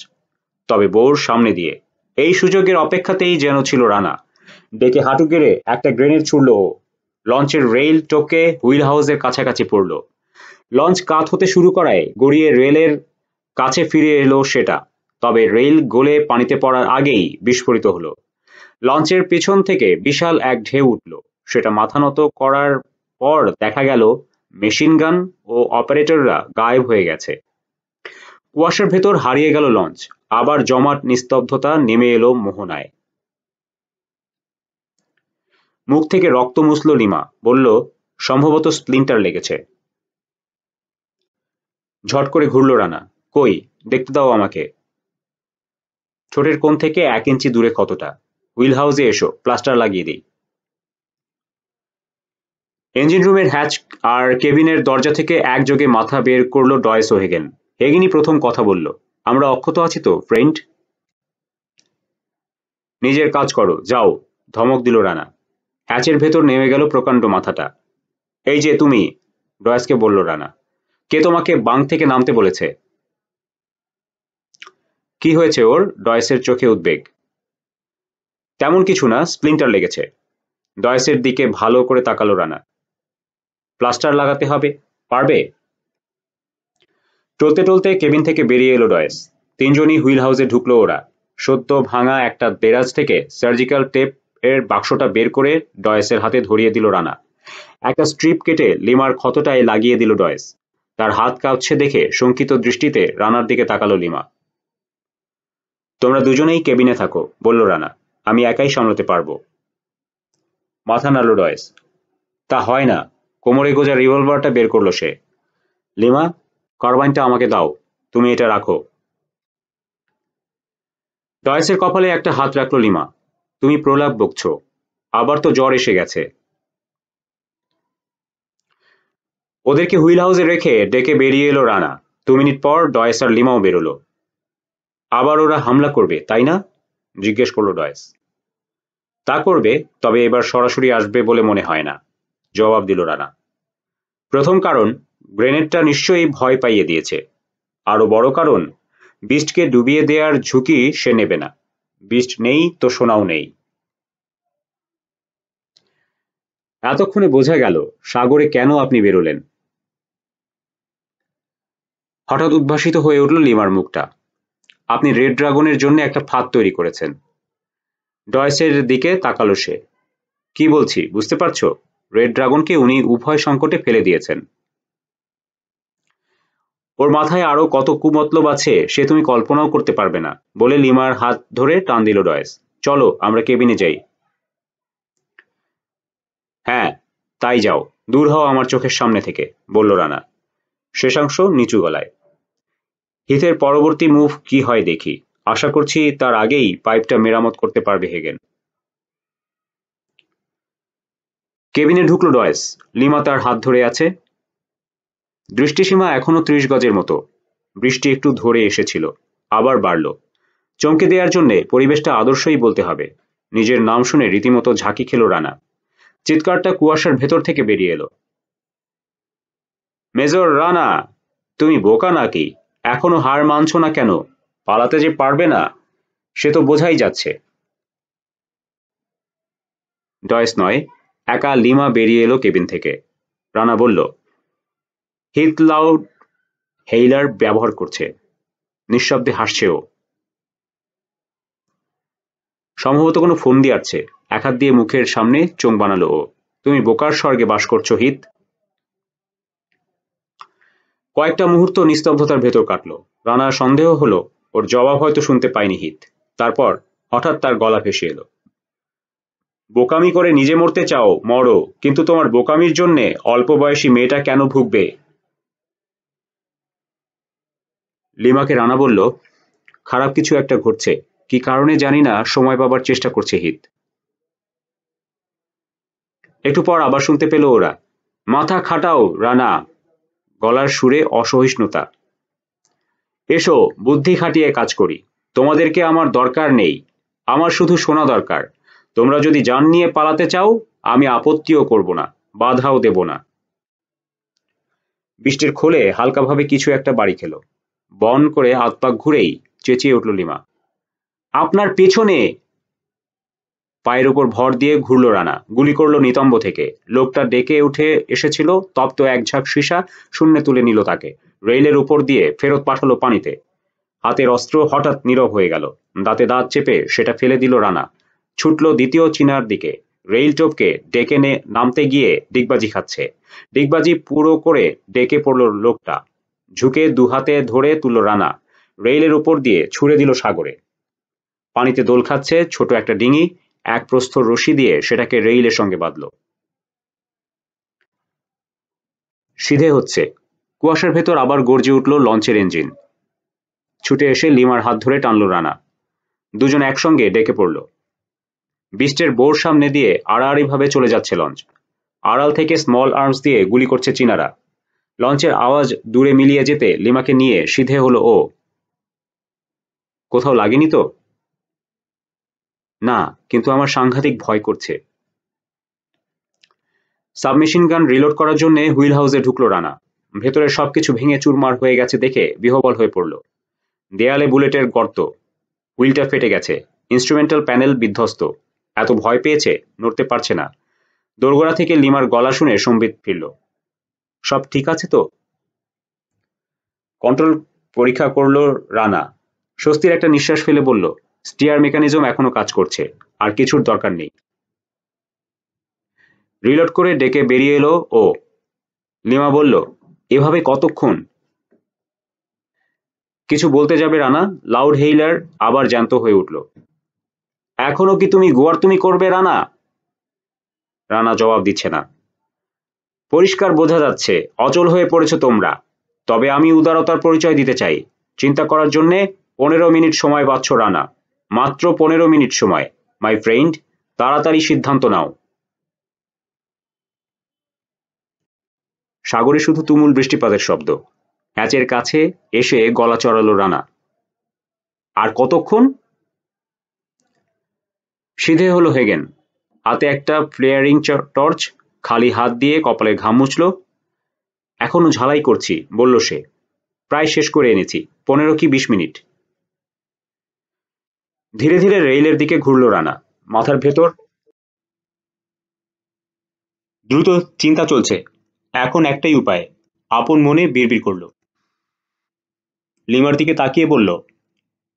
তবে বোর সামনে দিয়ে। এই সুযোগের অপেক্ষাতেই যেন ছিল রানা। ডেকে হাঁটু গেড়ে একটা গ্রেনেড ছুড়ল ও। লঞ্চের রেইল টোকে হুইল হাউসের কাছাকাছি পড়ল। লঞ্চ কাত হতে শুরু করায় গড়িয়ে রেলের কাছে ফিরে এলো সেটা, তবে রেল গলে পানিতে পড়ার আগেই বিস্ফোরিত হলো। লঞ্চের পেছন থেকে বিশাল এক ঢেউ উঠল। সেটা মাথা নত করার পর দেখা গেল মেশিন গান ও অপারেটররা গায়েব হয়ে গেছে। কুয়াশার ভেতর হারিয়ে গেল লঞ্চ। আবার জমাট নিস্তব্ধতা নেমে এলো মোহনায়। মুখ থেকে রক্ত মুছল লিমা, বলল, সম্ভবত স্প্লিন্টার লেগেছে। ঝট করে ঘুরল রানা। কই, দেখতে দাও আমাকে। ঠোঁটের কোণ থেকে 1 ইঞ্চি দূরে ক্ষতটা। হুইল হাউসে এসো, প্লাস্টার লাগিয়ে দিই। ইঞ্জিন রুমের হ্যাচ আর কেবিনের দরজা থেকে একযোগে মাথা বের করল ডয়েস ও হেগেন। হেগেনই প্রথম কথা বলল, আমরা অক্ষত আছি তো, ফ্রেন্ড? নিজের কাজ করো, যাও, ধমক দিল রানা। হ্যাচের ভেতর নেমে গেল প্রকাণ্ড মাথাটা। এই যে তুমি, ডয়েসকে বলল রানা। কে তোমাকে বাং থেকে নামতে বলেছে? কি হয়েছে ওর? ডয়েসের চোখে উদ্বেগ। তেমন কিছু না, স্প্লিন্টার লেগেছে। ডয়েসের দিকে ভালো করে তাকালো রানা। প্লাস্টার লাগাতে হবে, পারবে? টলতে টলতে কেবিন থেকে বেরিয়ে এলো ডয়েস। তিনজনই হুইল হাউসে ঢুকলো ওরা। সদ্য ভাঙা একটা দেরাজ থেকে সার্জিক্যাল টেপ এর বাক্সটা বের করে ডয়েসের হাতে ধরিয়ে দিল রানা। একটা স্ট্রিপ কেটে লিমার ক্ষতটায় লাগিয়ে দিল ডয়েস। তার হাত কাঁপছে দেখে শঙ্কিত দৃষ্টিতে রানার দিকে তাকালো লিমা। তোমরা দুজনেই কেবিনে থাকো, বলল রানা। আমি একাই সামলাতে পারবো। মাথা নাড়ল ডয়েস। তা হয় না। কোমরে গোজা রিভলভারটা বের করলো সে। লিমা, কার্বাইনটা আমাকে দাও, তুমি এটা রাখো। ডয়েসের কপালে একটা হাত রাখলো লিমা। তুমি প্রলাপ বকছো, আবার তো জ্বর এসে গেছে। ওদেরকে হুইল হাউসে রেখে ডেকে বেরিয়ে এলো রানা। 2 মিনিট পর ডয়েস আর লিমাও বেরোলো। আবার ওরা হামলা করবে, তাই না? জিজ্ঞেস করল ডয়েস। তা করবে, তবে এবার সরাসরি আসবে বলে মনে হয় না, জবাব দিল রানা। প্রথম কারণ, গ্রেনেডটা নিশ্চয়ই ভয় পাইয়ে দিয়েছে। আরো বড় কারণ, বিস্টকে ডুবিয়ে দেওয়ার ঝুঁকি সে নেবে না। বিস্ট নেই তো সোনাও নেই। এতক্ষণে বোঝা গেল সাগরে কেন আপনি বেরোলেন। হঠাৎ উদ্ভাসিত হয়ে উঠল লিমার মুখটা। আপনি রেড ড্রাগনের জন্য একটা ফাঁদ তৈরি করেছেন। ডয়েসের দিকে তাকালো সে। কি বলছি বুঝতে পারছো? রেড ড্রাগনকে উনি উভয় সংকটে ফেলে দিয়েছেন। ওর মাথায় আরো কত কুমতলব আছে সে তুমি কল্পনাও করতে পারবে না, বলে লিমার হাত ধরে টান দিল ডয়েস। চলো আমরা কেবিনে যাই। হ্যাঁ, তাই যাও, দূর হও আমার চোখের সামনে থেকে, বলল রানা, শেষাংশ নিচু গলায়। হিথের পরবর্তী মুভ কি হয় দেখি। আশা করছি তার আগেই পাইপটা মেরামত করতে পারবে হেগেন। কেবিনে ঢুকলো ডয়েস। লিমা তার হাত ধরে আছে। দৃষ্টিসীমা এখনো ৩০ গজের মতো। বৃষ্টি একটু ধরে এসেছিল, আবার বাড়ল। চমকে দেওয়ার জন্যে পরিবেশটা আদর্শই বলতে হবে। নিজের নাম শুনে রীতিমতো ঝাঁকি খেল রানা। চিৎকারটা কুয়াশার ভেতর থেকে বেরিয়ে এলো। মেজর রানা, তুমি বোকা নাকি? এখনো হার মানছো না কেন? পালাতে যে পারবে না সে তো বোঝাই যাচ্ছে। ডয়েস নয়, একা লিমা বেরিয়ে এলো কেবিন থেকে। রানা বলল, হিথ লাউড হেইলার ব্যবহার করছে। নিঃশব্দে হাসছে ও। সম্ভবত কোনো ফোন দিয়াছে। এক হাত দিয়ে মুখের সামনে চোখ বানালো ও। তুমি বোকার স্বর্গে বাস করছো হিথ। কয়েকটা মুহূর্ত নিস্তব্ধতার ভেতর কাটল। রানার সন্দেহ হলো ওর জবাব হয়তো শুনতে পায়নি হিথ। তারপর হঠাৎ তার গলা ভেসে এলো, বোকামি করে নিজে মরতে চাও মরো, কিন্তু তোমার বোকামির জন্যে অল্প বয়সী মেয়েটা কেন ভুগবে? লিমাকে রানা বলল, খারাপ কিছু একটা ঘটছে, কি কারণে জানি না, সময় পাবার চেষ্টা করছে হিথ। একটু পর আবার শুনতে পেল ওরা, মাথা খাটাও রানা, গলার সুরে অসহিষ্ণুতা। এসো বুদ্ধি খাটিয়ে কাজ করি। তোমাদেরকে আমার দরকার নেই, আমার শুধু সোনা দরকার। তোমরা যদি জান নিয়ে পালাতে চাও আমি আপত্তিও করব না, বাধাও দেব না। বৃষ্টির খোলে হালকাভাবে কিছু একটা বাড়ি খেল। বন করে হাত পা ঘুরেই চেঁচিয়ে উঠল লিমা, আপনার পেছনে! পায়ের উপর ভর দিয়ে ঘুরল রানা, গুলি করল নিতম্ব থেকে। লোকটা ডেকে উঠে এসেছিল, তপ্ত এক ঝাঁক সীসা শূন্যে তুলে নিল তাকে, রেইলের উপর দিয়ে ফেরত পাঠালো পানিতে। হাতের অস্ত্র হঠাৎ নীরব হয়ে গেল। দাঁতে দাঁত চেপে সেটা ফেলে দিল রানা। ছুটল দ্বিতীয় চিনার দিকে। রেইল টোপকে ডেকে নামতে গিয়ে ডিগবাজি খাচ্ছে। ডিগবাজি পুরো করে ডেকে পড়ল লোকটা। ঝুঁকে দুহাতে ধরে তুলল রানা। রেইলের উপর দিয়ে ছুড়ে দিল সাগরে। পানিতে দোল খাচ্ছে ছোট একটা ডিঙি। এক প্রস্থর রশি দিয়ে সেটাকে রেইলের সঙ্গে বাঁধল। সিধে হচ্ছে। কুয়াশার ভেতর আবার গর্জে উঠল লঞ্চের ইঞ্জিন। ছুটে এসে লিমার হাত ধরে টানল রানা। দুজন একসঙ্গে ডেকে পড়ল। বিস্টের বোর সামনে দিয়ে আড়াআড়ি ভাবে চলে যাচ্ছে লঞ্চ। আড়াল থেকে স্মল আর্মস দিয়ে গুলি করছে চীনারা। লঞ্চের আওয়াজ দূরে মিলিয়ে যেতে লিমাকে নিয়ে সিধে হলো ও। কোথাও লাগেনি তো? না, কিন্তু আমার সাংঘাতিক ভয় করছে। সাবমেশিন গান রিলোড করার জন্য হুইল হাউসে ঢুকলো রানা। ভেতরের সবকিছু ভেঙে চুরমার হয়ে গেছে দেখে বিহ্বল হয়ে পড়ল। দেয়ালে বুলেটের গর্ত, হুইলটা ফেটে গেছে, ইনস্ট্রুমেন্টাল প্যানেল বিধ্বস্ত। এত ভয় পেয়েছে, নড়তে পারছে না। দোরগোড়া থেকে লিমার গলা শুনে সম্বিত ফিরল। সব ঠিক আছে তো? কন্ট্রোল পরীক্ষা করল রানা। স্বস্তির একটা নিঃশ্বাস ফেলে বলল, স্টিয়ার মেকানিজম এখনো কাজ করছে, আর কিছুর দরকার নেই। রিলোড করে ডেকে বেরিয়ে এলো ও। লিমা বলল, এভাবে কতক্ষণ? কিছু বলতে যাবে রানা, লাউড হেইলার আবার জ্যান্ত হয়ে উঠল। এখনো কি তুমি গোয়ার্তুমি করবে রানা? রানা জবাব দিচ্ছে না। পরিষ্কার বোঝা যাচ্ছে অচল হয়ে পড়েছ তোমরা। তবে আমি উদারতার পরিচয় দিতে চাই। চিন্তা করার জন্যে 15 মিনিট সময় পাচ্ছ রানা, মাত্র 15 মিনিট সময়। মাই ফ্রেন্ড, তাড়াতাড়ি সিদ্ধান্ত নাও। সাগরে শুধু তুমুল বৃষ্টিপাতের শব্দ। হ্যাচের কাছে এসে গলা চড়ালো রানা। আর কতক্ষণ? সিধে হলো হেগেন, হাতে একটা ফ্লেয়ারিং টর্চ, খালি হাত দিয়ে কপালে ঘাম মুছল। এখনো ঝালাই করছি, বলল সে। প্রায় শেষ করে এনেছি, 15 কি 20 মিনিট। ধীরে ধীরে রেইলের দিকে ঘুরল রানা, মাথার ভেতর দ্রুত চিন্তা চলছে। এখন একটাই উপায়, আপন মনে বিড়বিড় করল। লিমার দিকে তাকিয়ে বলল,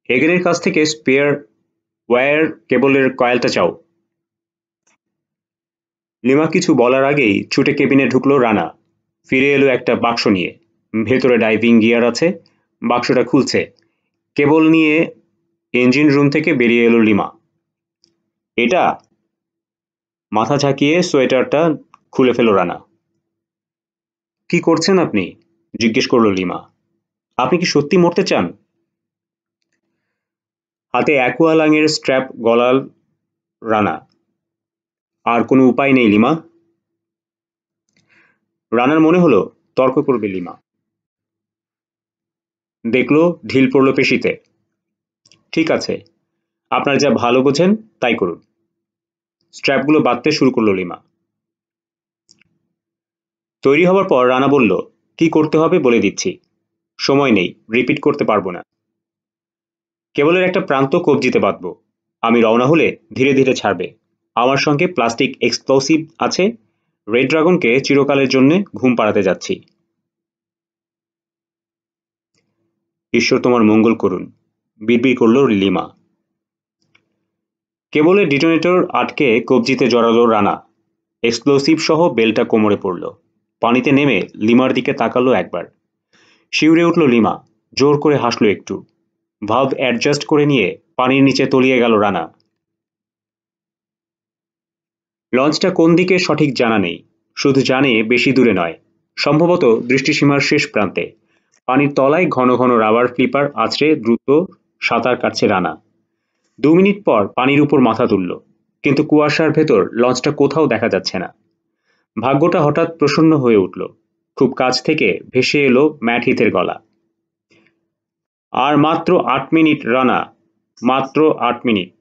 হেগেনের কাছ থেকে স্পেয়ার ওয়্যার কেবলের কয়েলটা চাও। লিমা কিছু বলার আগেই ছুটে কেবিনে ঢুকলো রানা। ফিরে এলো একটা বাক্স নিয়ে, ভেতরে ডাইভিং গিয়ার আছে। বাক্সটা খুলছে, কেবল নিয়ে ইঞ্জিন রুম থেকে বেরিয়ে এলো লিমা। এটা? মাথা ঝাঁকিয়ে সোয়েটারটা খুলে ফেলো রানা। কি করছেন আপনি? জিজ্ঞেস করলো লিমা। আপনি কি সত্যি মরতে চান? হাতে অ্যাকুয়ালাঙের স্ট্র্যাপ গলাল রানা। আর কোনো উপায় নেই লিমা। রানার মনে হলো তর্ক করবে লিমা। দেখলো ঢিল পড়ল পেশিতে। ঠিক আছে, আপনার যা ভালো বোঝেন তাই করুন। স্ট্র্যাপগুলো বাঁধতে শুরু করলো লিমা। তৈরি হবার পর রানা বলল, কি করতে হবে বলে দিচ্ছি। সময় নেই, রিপিট করতে পারবো না। কেবলের একটা প্রান্ত কবজিতে বাঁধব। আমি রওনা হলে ধীরে ধীরে ছাড়বে। আমার সঙ্গে প্লাস্টিক এক্সপ্লোসিভ আছে। রেড ড্রাগনকে চিরকালের জন্য ঘুম পাড়াতে যাচ্ছি। ঈশ্বর তোমার মঙ্গল করুন, বিড়বিড় করল লিমা। কেবলের ডিটোনেটর আটকে কবজিতে জড়ালো রানা। এক্সপ্লোসিভ সহ বেলটা কোমরে পড়ল। পানিতে নেমে লিমার দিকে তাকালো একবার। শিউরে উঠল লিমা, জোর করে হাসল একটু। ভালভ অ্যাডজাস্ট করে নিয়ে পানির নিচে তলিয়ে গেল রানা। লঞ্চটা কোন দিকে সঠিক জানা নেই, শুধু জানে বেশি দূরে নয়, সম্ভবত দৃষ্টিসীমার শেষ প্রান্তে। পানির তলায় ঘন ঘন রাবার ফ্লিপার আছড়ে দ্রুত সাঁতার কাটছে রানা। 2 মিনিট পর পানির উপর মাথা তুলল, কিন্তু কুয়াশার ভেতর লঞ্চটা কোথাও দেখা যাচ্ছে না। ভাগ্যটা হঠাৎ প্রসন্ন হয়ে উঠল। খুব কাছ থেকে ভেসে এলো ম্যাট হিথের গলা। আর মাত্র 8 মিনিট রানা, মাত্র 8 মিনিট।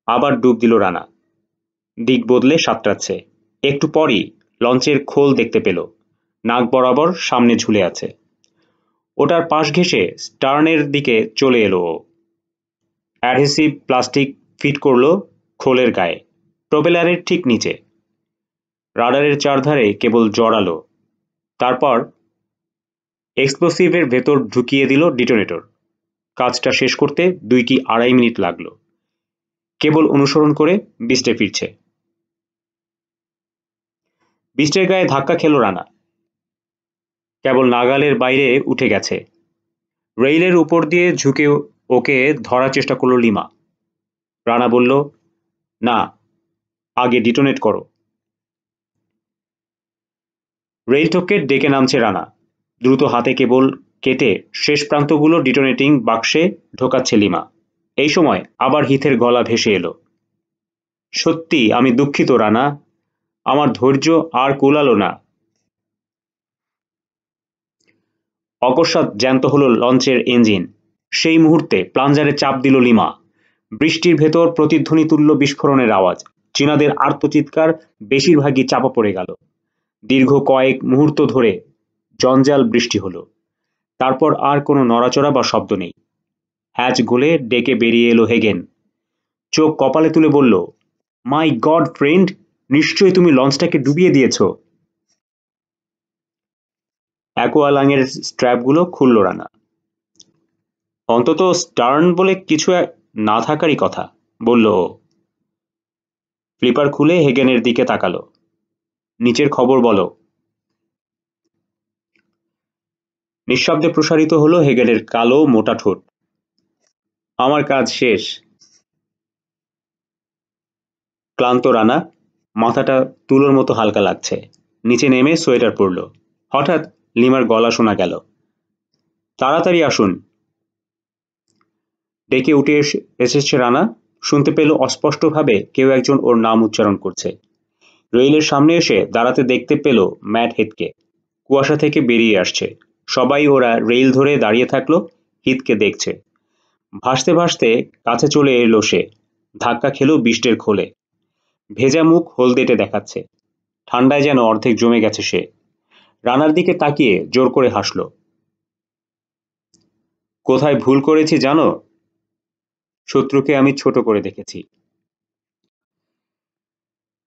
আবার ডুব দিল রানা। দিক বদলে সাঁতরাচ্ছে। একটু পরই লঞ্চের খোল দেখতে পেল, নাক বরাবর সামনে ঝুলে আছে। ওটার পাশ ঘেঁষে স্টার্নের দিকে চলে এলো ও। অ্যাডহেসিভ প্লাস্টিক ফিট করলো খোলের গায়ে, প্রোপেলারের ঠিক নিচে। রাডারের চারধারে কেবল জড়ালো। তারপর এক্সপ্লোসিভের ভেতর ঢুকিয়ে দিল ডিটোনেটর। কাজটা শেষ করতে 2 কি 2.5 মিনিট লাগলো। কেবল অনুসরণ করে বিস্টে ফিরছে। বিস্টের গায়ে ধাক্কা খেল রানা। কেবল নাগালের বাইরে উঠে গেছে। রেইলের উপর দিয়ে ঝুঁকে ওকে ধরার চেষ্টা করল লিমা। রানা বলল, না, আগে ডিটোনেট করো। রেইল টপকে ডেকে নামছে রানা। দ্রুত হাতে কেবল কেটে শেষ প্রান্তগুলো ডিটোনেটিং বাক্সে ঢোকাচ্ছে লিমা। এই সময় আবার হিথের গলা ভেসে এলো। সত্যি আমি দুঃখিত রানা, আমার ধৈর্য আর কুলালো না। অকস্মাৎ জ্যান্ত হলো লঞ্চের ইঞ্জিন। সেই মুহূর্তে প্লাঞ্জারে চাপ দিল লিমা। বৃষ্টির ভেতর প্রতিধ্বনি তুলল বিস্ফোরণের আওয়াজ। চীনাদের আর্তচিৎকার বেশিরভাগই চাপা পড়ে গেল। দীর্ঘ কয়েক মুহূর্ত ধরে জঞ্জাল বৃষ্টি হলো। তারপর আর কোনো নড়াচড়া বা শব্দ নেই। হ্যাচ গলে ডেকে বেরিয়ে এলো হেগেন। চোখ কপালে তুলে বলল, মাই গড ফ্রেন্ড, নিশ্চয়ই তুমি লঞ্চটাকে ডুবিয়ে দিয়েছ। অ্যাকুয়ালাঙের স্ট্র্যাপগুলো খুলল রানা। অন্তত স্টার্ন বলে কিছু না থাকারই কথা, বলল ও। ফ্লিপার খুলে হেগেনের দিকে তাকালো। নিচের খবর বলো। নিঃশব্দে প্রসারিত হলো হেগেনের কালো মোটা ঠোঁট। আমার কাজ শেষ। ক্লান্ত রানা, মাথাটা তুলোর মতো হালকা লাগছে। নিচে নেমে সোয়েটার পরল। হঠাৎ লিমার গলা শোনা গেল, তাড়াতাড়ি আসুন। ডেকে উঠে এসেছে রানা। শুনতে পেল অস্পষ্টভাবে কেউ একজন ওর নাম উচ্চারণ করছে। রেইলের সামনে এসে দাঁড়াতে দেখতে পেল ম্যাট হেডকে। কুয়াশা থেকে বেরিয়ে আসছে। সবাই ওরা রেইল ধরে দাঁড়িয়ে থাকলো। হিতকে দেখছে। ভাসতে ভাসতে কাছে চলে এলো সে, ধাক্কা খেলো বৃষ্টির খোলে। ভেজা মুখ হলদেটে দেখাচ্ছে, ঠান্ডায় যেন অর্ধেক জমে গেছে সে। রানার দিকে তাকিয়ে জোর করে হাসল। কোথায় ভুল করেছি জানো? শত্রুকে আমি ছোট করে দেখেছি।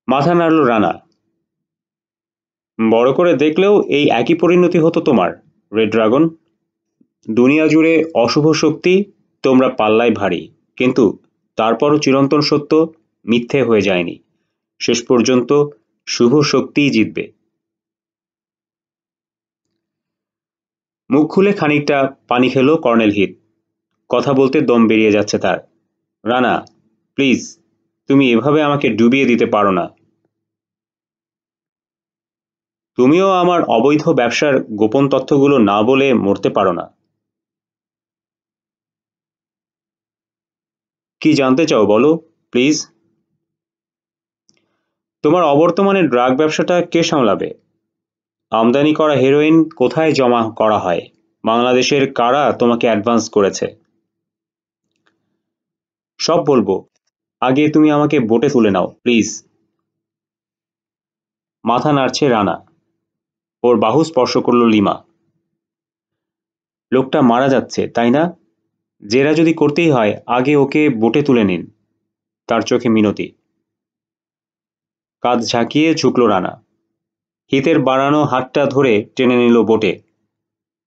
মাথা নাড়ল রানা। বড় করে দেখলেও এই একই পরিণতি হতো তোমার, রেড ড্রাগন। দুনিয়া জুড়ে অশুভ শক্তি, তোমরা পাল্লায় ভারী, কিন্তু তারপরও চিরন্তন সত্য মিথ্যে হয়ে যায়নি। শেষ পর্যন্ত শুভ শক্তিই জিতবে। মুখ খুলে খানিকটা পানি খেলো কর্নেল হিথ। কথা বলতে দম বেরিয়ে যাচ্ছে তার। রানা, প্লিজ, তুমি এভাবে আমাকে ডুবিয়ে দিতে পারো না। তুমিও আমার অবৈধ ব্যবসার গোপন তথ্যগুলো না বলে মরতে পারো না। কি জানতে চাও বলো, প্লিজ। তোমার অবর্তমানে ড্রাগ ব্যবসাটা কে সামলাবে? আমদানি করা হেরোইন কোথায় জমা করা হয়? বাংলাদেশের কারা তোমাকে অ্যাডভান্স করেছে? সব বলবো, আগে তুমি আমাকে বোটে তুলে নাও, প্লিজ। মাথা নাড়ছে রানা। ওর বাহু স্পর্শ করল লিমা। লোকটা মারা যাচ্ছে, তাই না? জেরা যদি করতেই হয়, আগে ওকে বোটে তুলে নিন। তার চোখে মিনতি। কাঁধ ঝাঁকিয়ে ঝুঁকল রানা। হিতের বাড়ানো হাতটা ধরে টেনে নিল বোটে।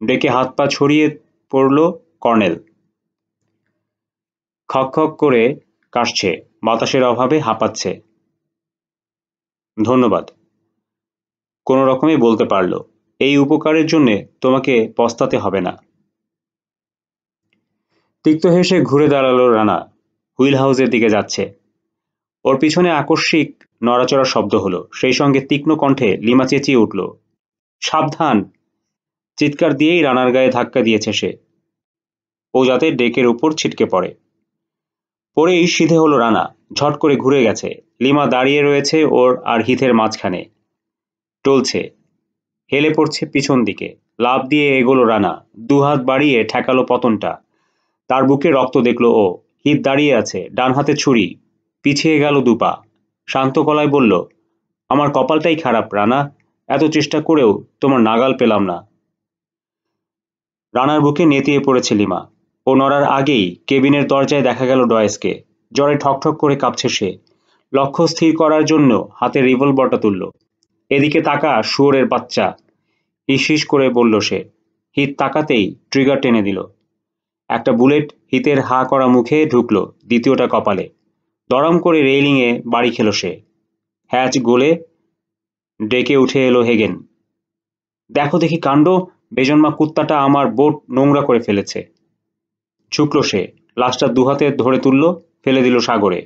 ডেকে হাত পা ছড়িয়ে পড়ল কর্নেল। খক খক করে কাশছে, বাতাসের অভাবে হাঁপাচ্ছে। ধন্যবাদ, কোনো রকমে বলতে পারল। এই উপকারের জন্যে তোমাকে পস্তাতে হবে না। তিক্ত হেসে ঘুরে দাঁড়ালো রানা। হুইল হাউসের দিকে যাচ্ছে। ওর পিছনে আকস্মিক নড়াচড়ার শব্দ হলো, সেই সঙ্গে তীক্ষ্ণ কণ্ঠে লিমা চেঁচিয়ে উঠল, সাবধান! চিৎকার দিয়েই রানার গায়ে ধাক্কা দিয়েছে সে। ও যাতে ডেকের উপর ছিটকে পড়ে। পরেই সিধে হলো রানা, ঝট করে ঘুরে গেছে। লিমা দাঁড়িয়ে রয়েছে ওর আর হিথের মাঝখানে, টলছে, হেলে পড়ছে পিছন দিকে। লাফ দিয়ে এগোলো রানা, দুহাত বাড়িয়ে ঠেকালো পতনটা। তার বুকে রক্ত দেখল ও। হিত দাঁড়িয়ে আছে, ডান হাতে ছুরি। পিছিয়ে গেল দুপা। শান্ত গলায় বলল, আমার কপালটাই খারাপ রানা, এত চেষ্টা করেও তোমার নাগাল পেলাম না। রানার বুকে নেতিয়ে পড়েছে লিমা। ও নড়ার আগেই কেবিনের দরজায় দেখা গেল ডয়েসকে। জ্বরে ঠকঠক করে কাঁপছে সে। লক্ষ্য স্থির করার জন্য হাতে রিভলভারটা তুলল। এদিকে তাকা, শুয়োরের বাচ্চা, হিস করে বলল সে। হিত তাকাতেই ট্রিগার টেনে দিল। একটা বুলেট হিতের হা করা মুখে ঢুকল, দ্বিতীয়টা কপালে। দড়াম করে রেইলিংয়ে বাড়ি খেল সে। হ্যাচ গোলে ডেকে উঠে এলো হেগেন। দেখো দেখি কাণ্ড, বেজন্মা কুত্তাটা আমার বোট নোংরা করে ফেলেছে। ছুকল সে, লাশটা দুহাতে ধরে তুলল, ফেলে দিল সাগরে।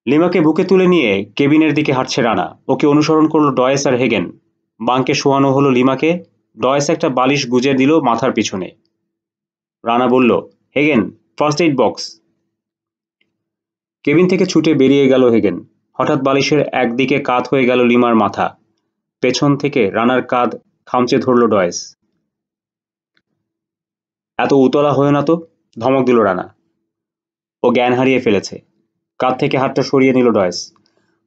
লিমাকে বুকে তুলে নিয়ে কেবিনের দিকে হাঁটছে রানা। ওকে অনুসরণ করলো ডয়েস আর হেগেন। বাঙ্কে শোয়ানো হলো লিমাকে। ডয়েস একটা বালিশ গুজে দিল মাথার পিছনে। রানা বলল, Hagen, first aid box. Cabin থেকে ছুটে বেরিয়ে গেল হেগেন। হঠাৎ বালিশের একদিকে কাত হয়ে গেল লিমার মাথা। পেছন থেকে রানার কাঁধ খামচে ধরল ডয়েস। এত উতলা হয়ে না তো, ধমক দিল রানা। ও জ্ঞান হারিয়ে ফেলেছে। কাঁধ থেকে হাতটা সরিয়ে নিল ডয়েস।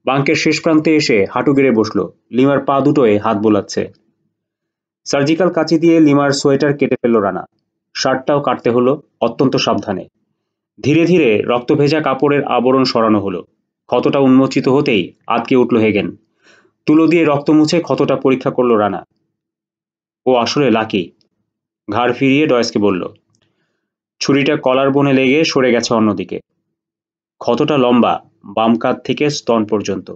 বাঙ্কের শেষ প্রান্তে এসে হাঁটু গেড়ে বসল। লিমার পা দুটোয় হাত বোলাচ্ছে। সার্জিক্যাল কাঁচি দিয়ে লিমার সোয়েটার কেটে ফেলল রানা। শার্টটাও কাটতে হলো অত্যন্ত সাবধানে। ধীরে ধীরে রক্তভেজা কাপড়ের আবরণ সরানো হলো। ক্ষতটা উন্মোচিত হতেই আটকে উঠল হেগেন। তুলো দিয়ে রক্ত মুছে ক্ষতটা পরীক্ষা করল রানা। ও আসলে লাকি। ঘাড় ফিরিয়ে ডয়েসকে বলল। ছুরিটা কলার বনে লেগে সরে গেছে অন্যদিকে। ক্ষতটা লম্বা, বাম কাঁধ থেকে স্তন পর্যন্ত।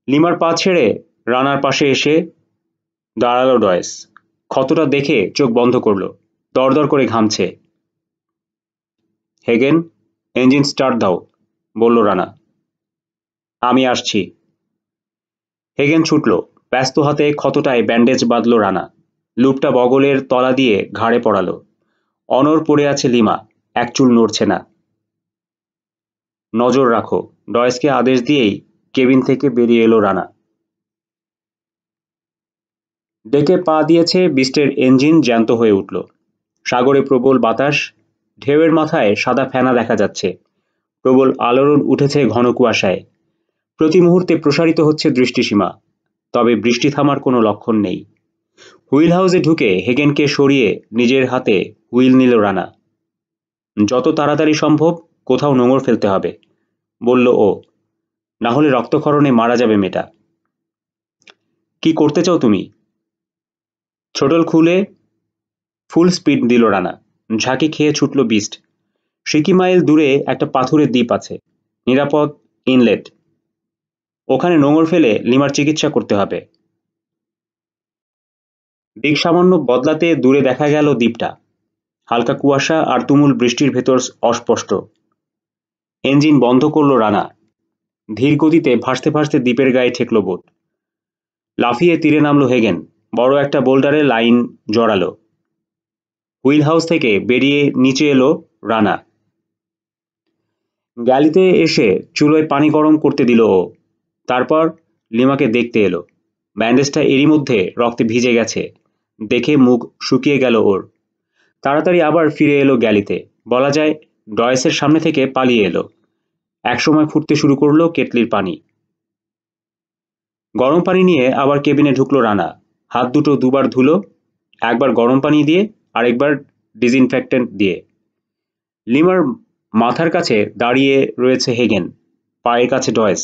লিমার পা ছেড়ে রানার পাশে এসে দাঁড়ালো ডয়েস। ক্ষতটা দেখে চোখ বন্ধ করলো, দরদর করে ঘামছে। হেগেন, ইঞ্জিন স্টার্ট দাও, বলল রানা। আমি আসছি। হেগেন ছুটল। ব্যস্ত হাতে ক্ষতটায় ব্যান্ডেজ বাঁধল রানা। লুপটা বগলের তলা দিয়ে ঘাড়ে পড়ালো। অনড় পড়ে আছে লিমা, এক চুল নড়ছে না। নজর রাখো, ডয়েসকে আদেশ দিয়েই কেবিন থেকে বেরিয়ে এলো রানা। ডেকে পা দিয়েছে, বিস্টের ইঞ্জিন জ্যান্ত হয়ে উঠল। সাগরে প্রবল বাতাস, ঢেউয়ের মাথায় সাদা ফেনা দেখা যাচ্ছে। প্রবল আলোড়ন উঠেছে ঘন কুয়াশায়। প্রতি মুহূর্তে প্রসারিত হচ্ছে দৃষ্টিসীমা, তবে বৃষ্টি থামার কোনো লক্ষণ নেই। হুইল হাউসে ঢুকে হেগেনকে সরিয়ে নিজের হাতে হুইল নিল রানা। যত তাড়াতাড়ি সম্ভব কোথাও নোঙর ফেলতে হবে, বলল ও, না হলে রক্তক্ষরণে মারা যাবে মেয়েটা। কি করতে চাও তুমি? থ্রোটল খুলে ফুল স্পিড দিল রানা। ঝাঁকি খেয়ে ছুটল বিস্ট। সিকি মাইল দূরে একটা পাথুরে দ্বীপ আছে, নিরাপদ ইনলেট। ওখানে নোঙর ফেলে লিমার চিকিৎসা করতে হবে। দিক সামান্য বদলাতে দূরে দেখা গেল দ্বীপটা। হালকা কুয়াশা আর তুমুল বৃষ্টির ভেতর অস্পষ্ট। ইঞ্জিন বন্ধ করল রানা। ধীর গতিতে ভাসতে ভাসতে দ্বীপের গায়ে ঠেকল বোট। লাফিয়ে তীরে নামলো হেগেন। বড় একটা বোল্ডারে লাইন জড়ালো। হুইল হাউস থেকে বেরিয়ে নিচে এলো রানা। গ্যালিতে এসে চুলোয় পানি গরম করতে দিল ও। তারপর লিমাকে দেখতে এলো। ব্যান্ডেজটা এরই মধ্যে রক্তে ভিজে গেছে দেখে মুখ শুকিয়ে গেল ওর। তাড়াতাড়ি আবার ফিরে এলো গ্যালিতে। বলা যায় ডয়েসের সামনে থেকে পালিয়ে এলো। একসময় ফুটতে শুরু করলো কেটলির পানি। গরম পানি নিয়ে আবার কেবিনে ঢুকলো রানা। হাত দুটো দুবার ধুলো, একবার গরম পানি দিয়ে আরেকবার ডিসইনফেক্টেন্ট দিয়ে। লিমার মাথার কাছে দাঁড়িয়ে রয়েছে হেগেন, পায়ের কাছে ডয়েস।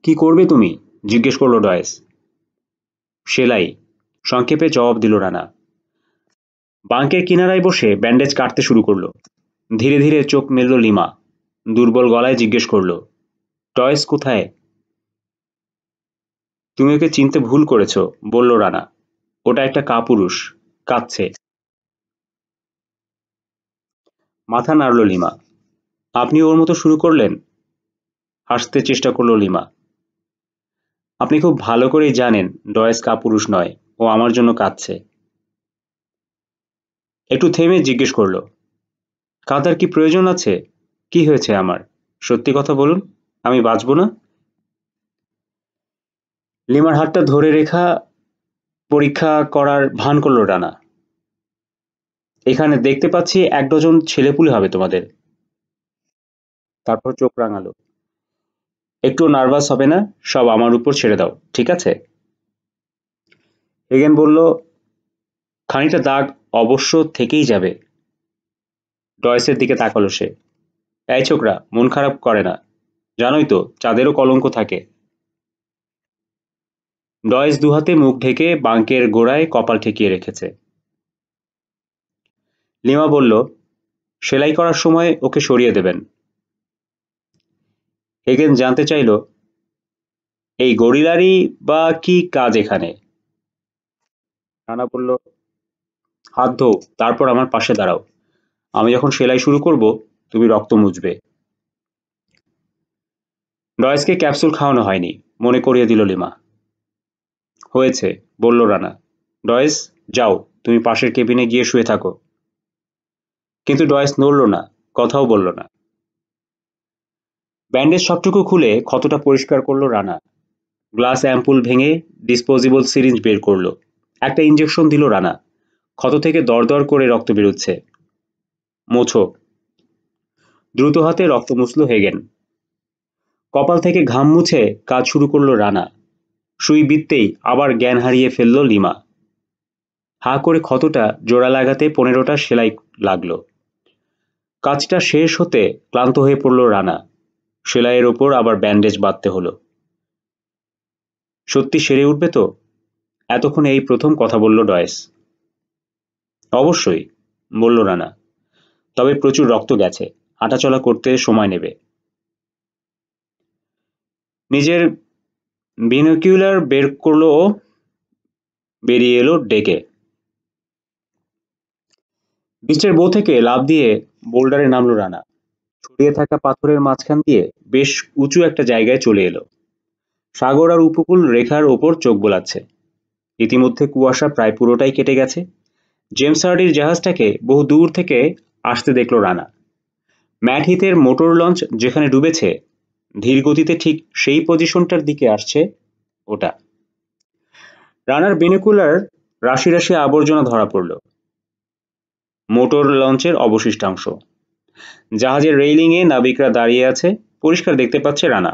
কি করবে তুমি? জিজ্ঞেস করলো ডয়েস। সেলাই, সংক্ষেপে জবাব দিল রানা। বাঙ্কের কিনারায় বসে ব্যান্ডেজ কাটতে শুরু করলো। ধীরে ধীরে চোখ মেলল লিমা। দুর্বল গলায় জিজ্ঞেস করলো, ডয়েস কোথায়? তুমি ওকে চিনতে ভুল করেছ, বলল রানা। ওটা একটা কাপুরুষ, কাঁদছে। মাথা নাড়ল লিমা। আপনি ওর মতো শুরু করলেন? হাসতে চেষ্টা করল লিমা। আপনি খুব ভালো করেই জানেন ডয়েস কাপুরুষ নয়, ও আমার জন্য কাঁদছে। একটু থেমে জিজ্ঞেস করলো, কাঁদার কি প্রয়োজন আছে? কি হয়েছে আমার? সত্যি কথা বলুন, আমি বাঁচব না? লিমার হাতটা ধরে রেখা পরীক্ষা করার ভান করল রানা। এখানে দেখতে পাচ্ছি 1 ডজন ছেলেপুলে হবে তোমাদের। তারপর চোখ রাঙালো। একটুও নার্ভাস হবে না, সব আমার উপর ছেড়ে দাও, ঠিক আছে? হেগেন বলল, খানিকটা দাগ অবশ্য থেকেই যাবে। ডয়েসের দিকে তাকালো সে। এই ছোকরা, মন খারাপ করে না, জানোই তো চাঁদেরও কলঙ্ক থাকে। ডয়েস দুহাতে মুখ ঢেকে বাঙ্কের গোড়ায় কপাল ঠেকিয়ে রেখেছে। লিমা বলল, সেলাই করার সময় ওকে সরিয়ে দেবেন। হেগেন জানতে চাইল, এই গরিলারই বা কি কাজ এখানে? রানা বলল, হাত ধোও, তারপর আমার পাশে দাঁড়াও। আমি যখন সেলাই শুরু করব, তুমি রক্ত মুছবে। ডয়েসকে ক্যাপসুল খাওয়ানো হয়নি, মনে করিয়ে দিল লিমা। হয়েছে, বলল রানা। ডয়েস, যাও, তুমি পাশের কেবিনে গিয়ে শুয়ে থাকো। কিন্তু ডয়েস নড়ল না, কথাও বলল না। ব্যান্ডেজ সবটুকু খুলে ক্ষতটা পরিষ্কার করলো রানা। গ্লাস অ্যাম্পুল ভেঙে ডিসপোজেবল সিরিঞ্জ বের করলো। একটা ইঞ্জেকশন দিল রানা। ক্ষত থেকে দরদর করে রক্ত বেরোচ্ছে। মোছো। দ্রুত হাতে রক্ত মুছল হেগেন। কপাল থেকে ঘাম মুছে কাজ শুরু করলো রানা। সুই বিধতেই আবার জ্ঞান হারিয়ে ফেলল লিমা। হা করে ক্ষতটা জোড়া লাগাতে 15টা সেলাই লাগলো। কাজটা শেষ হতে ক্লান্ত হয়ে পড়ল রানা। সেলাইয়ের ওপর আবার ব্যান্ডেজ বাঁধতে হলো। সত্যি সেরে উঠবে তো? এতক্ষণে এই প্রথম কথা বলল ডয়েস। অবশ্যই, বলল রানা। তবে প্রচুর রক্ত গেছে, হাঁটাচলা করতে সময় নেবে। নিজের বিনোকিউলার বের করলো ও। বেরিয়ে এলো ডেকে। বিস্টের বউ থেকে লাফ দিয়ে বোল্ডারে নামলো রানা। ছড়িয়ে থাকা পাথরের মাঝখান দিয়ে বেশ উঁচু একটা জায়গায় চলে এলো। সাগর আর উপকূল রেখার ওপর চোখ বোলাচ্ছে। ইতিমধ্যে কুয়াশা প্রায় পুরোটাই কেটে গেছে। জেমস হার্ডির জাহাজটাকে বহু দূর থেকে আসতে দেখল রানা। ম্যাট হিথের মোটর লঞ্চ যেখানে ডুবেছে, ধীর গতিতে ঠিক সেই পজিশনটার দিকে আসছে ওটা। রানার বিনোকুলার রাশি রাশি আবর্জনা ধরা পড়ল। মোটর লঞ্চের অবশিষ্টাংশ। জাহাজের রেইলিংয়ে নাবিকরা দাঁড়িয়ে আছে, পরিষ্কার দেখতে পাচ্ছে রানা।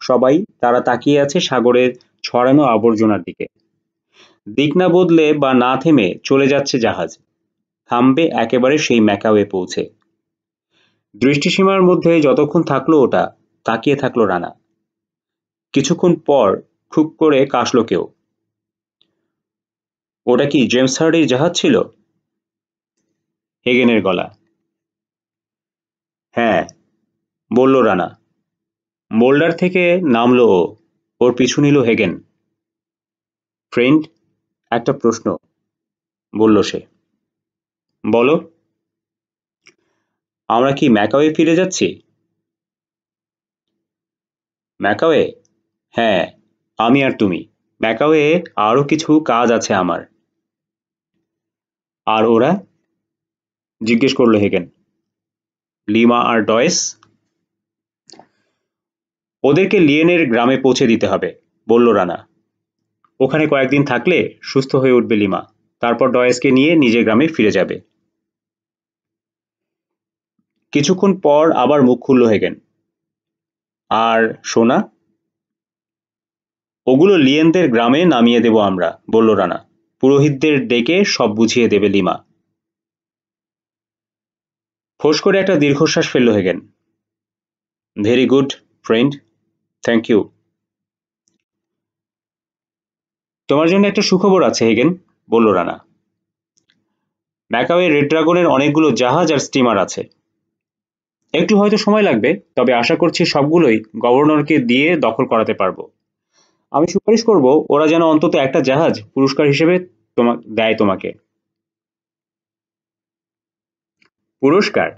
সবাই তারা তাকিয়ে আছে সাগরের ছড়ানো আবর্জনার দিকে। দিক না বদলে বা না থেমে চলে যাচ্ছে জাহাজ, থামবে একেবারে সেই ম্যাকাওয়ে পৌঁছে। দৃষ্টিসীমার মধ্যে যতক্ষণ থাকলো ওটা, তাকিয়ে থাকলো রানা। কিছুক্ষণ পর খুব করে কাশলো কেউ। ওটা কি জেমস হার্ডির জাহাজ ছিল? হেগেনের গলা। হ্যাঁ, বলল রানা। বোল্ডার থেকে নামলো ও, ওর পিছু নিল হেগেন। ফ্রেন্ড, একটা প্রশ্ন, বলল সে। বলো। আমরা কি ম্যাকাওয়ে ফিরে যাচ্ছি? ম্যাকাওয়ে? হ্যাঁ, আমি আর তুমি। ম্যাকাওয়ে আরো কিছু কাজ আছে আমার। আর ওরা? জিজ্ঞেস করলো হেগেন। লিমা আর ডয়েস? ওদেরকে লিয়েনের গ্রামে পৌঁছে দিতে হবে, বলল রানা। ওখানে কয়েকদিন থাকলে সুস্থ হয়ে উঠবে লিমা, তারপর ডয়েসকে নিয়ে নিজের গ্রামে ফিরে যাবে। কিছুক্ষণ পর আবার মুখ খুলল হেগেন। আর সোনা? ওগুলো লিয়েনদের গ্রামে নামিয়ে দেব আমরা, বলল রানা। পুরোহিতদের ডেকে সব বুঝিয়ে দেবে লিমা। ফোঁস করে একটা দীর্ঘশ্বাস ফেলল Hagen. Very good, friend, thank you. তোমার জন্য একটা সুখবর আছে হেগেন, বলল রানা। ম্যাকাওয়ে রেড ড্রাগনের অনেকগুলো জাহাজ আর স্টিমার আছে। একটু হয়তো সময় লাগবে, তবে আশা করছি সবগুলোই গভর্নরকে দিয়ে দখল করাতে পারবো। আমি সুপারিশ করব ওরা যেন অন্তত একটা জাহাজ পুরস্কার হিসেবে দেয় তোমাকে। পুরস্কার?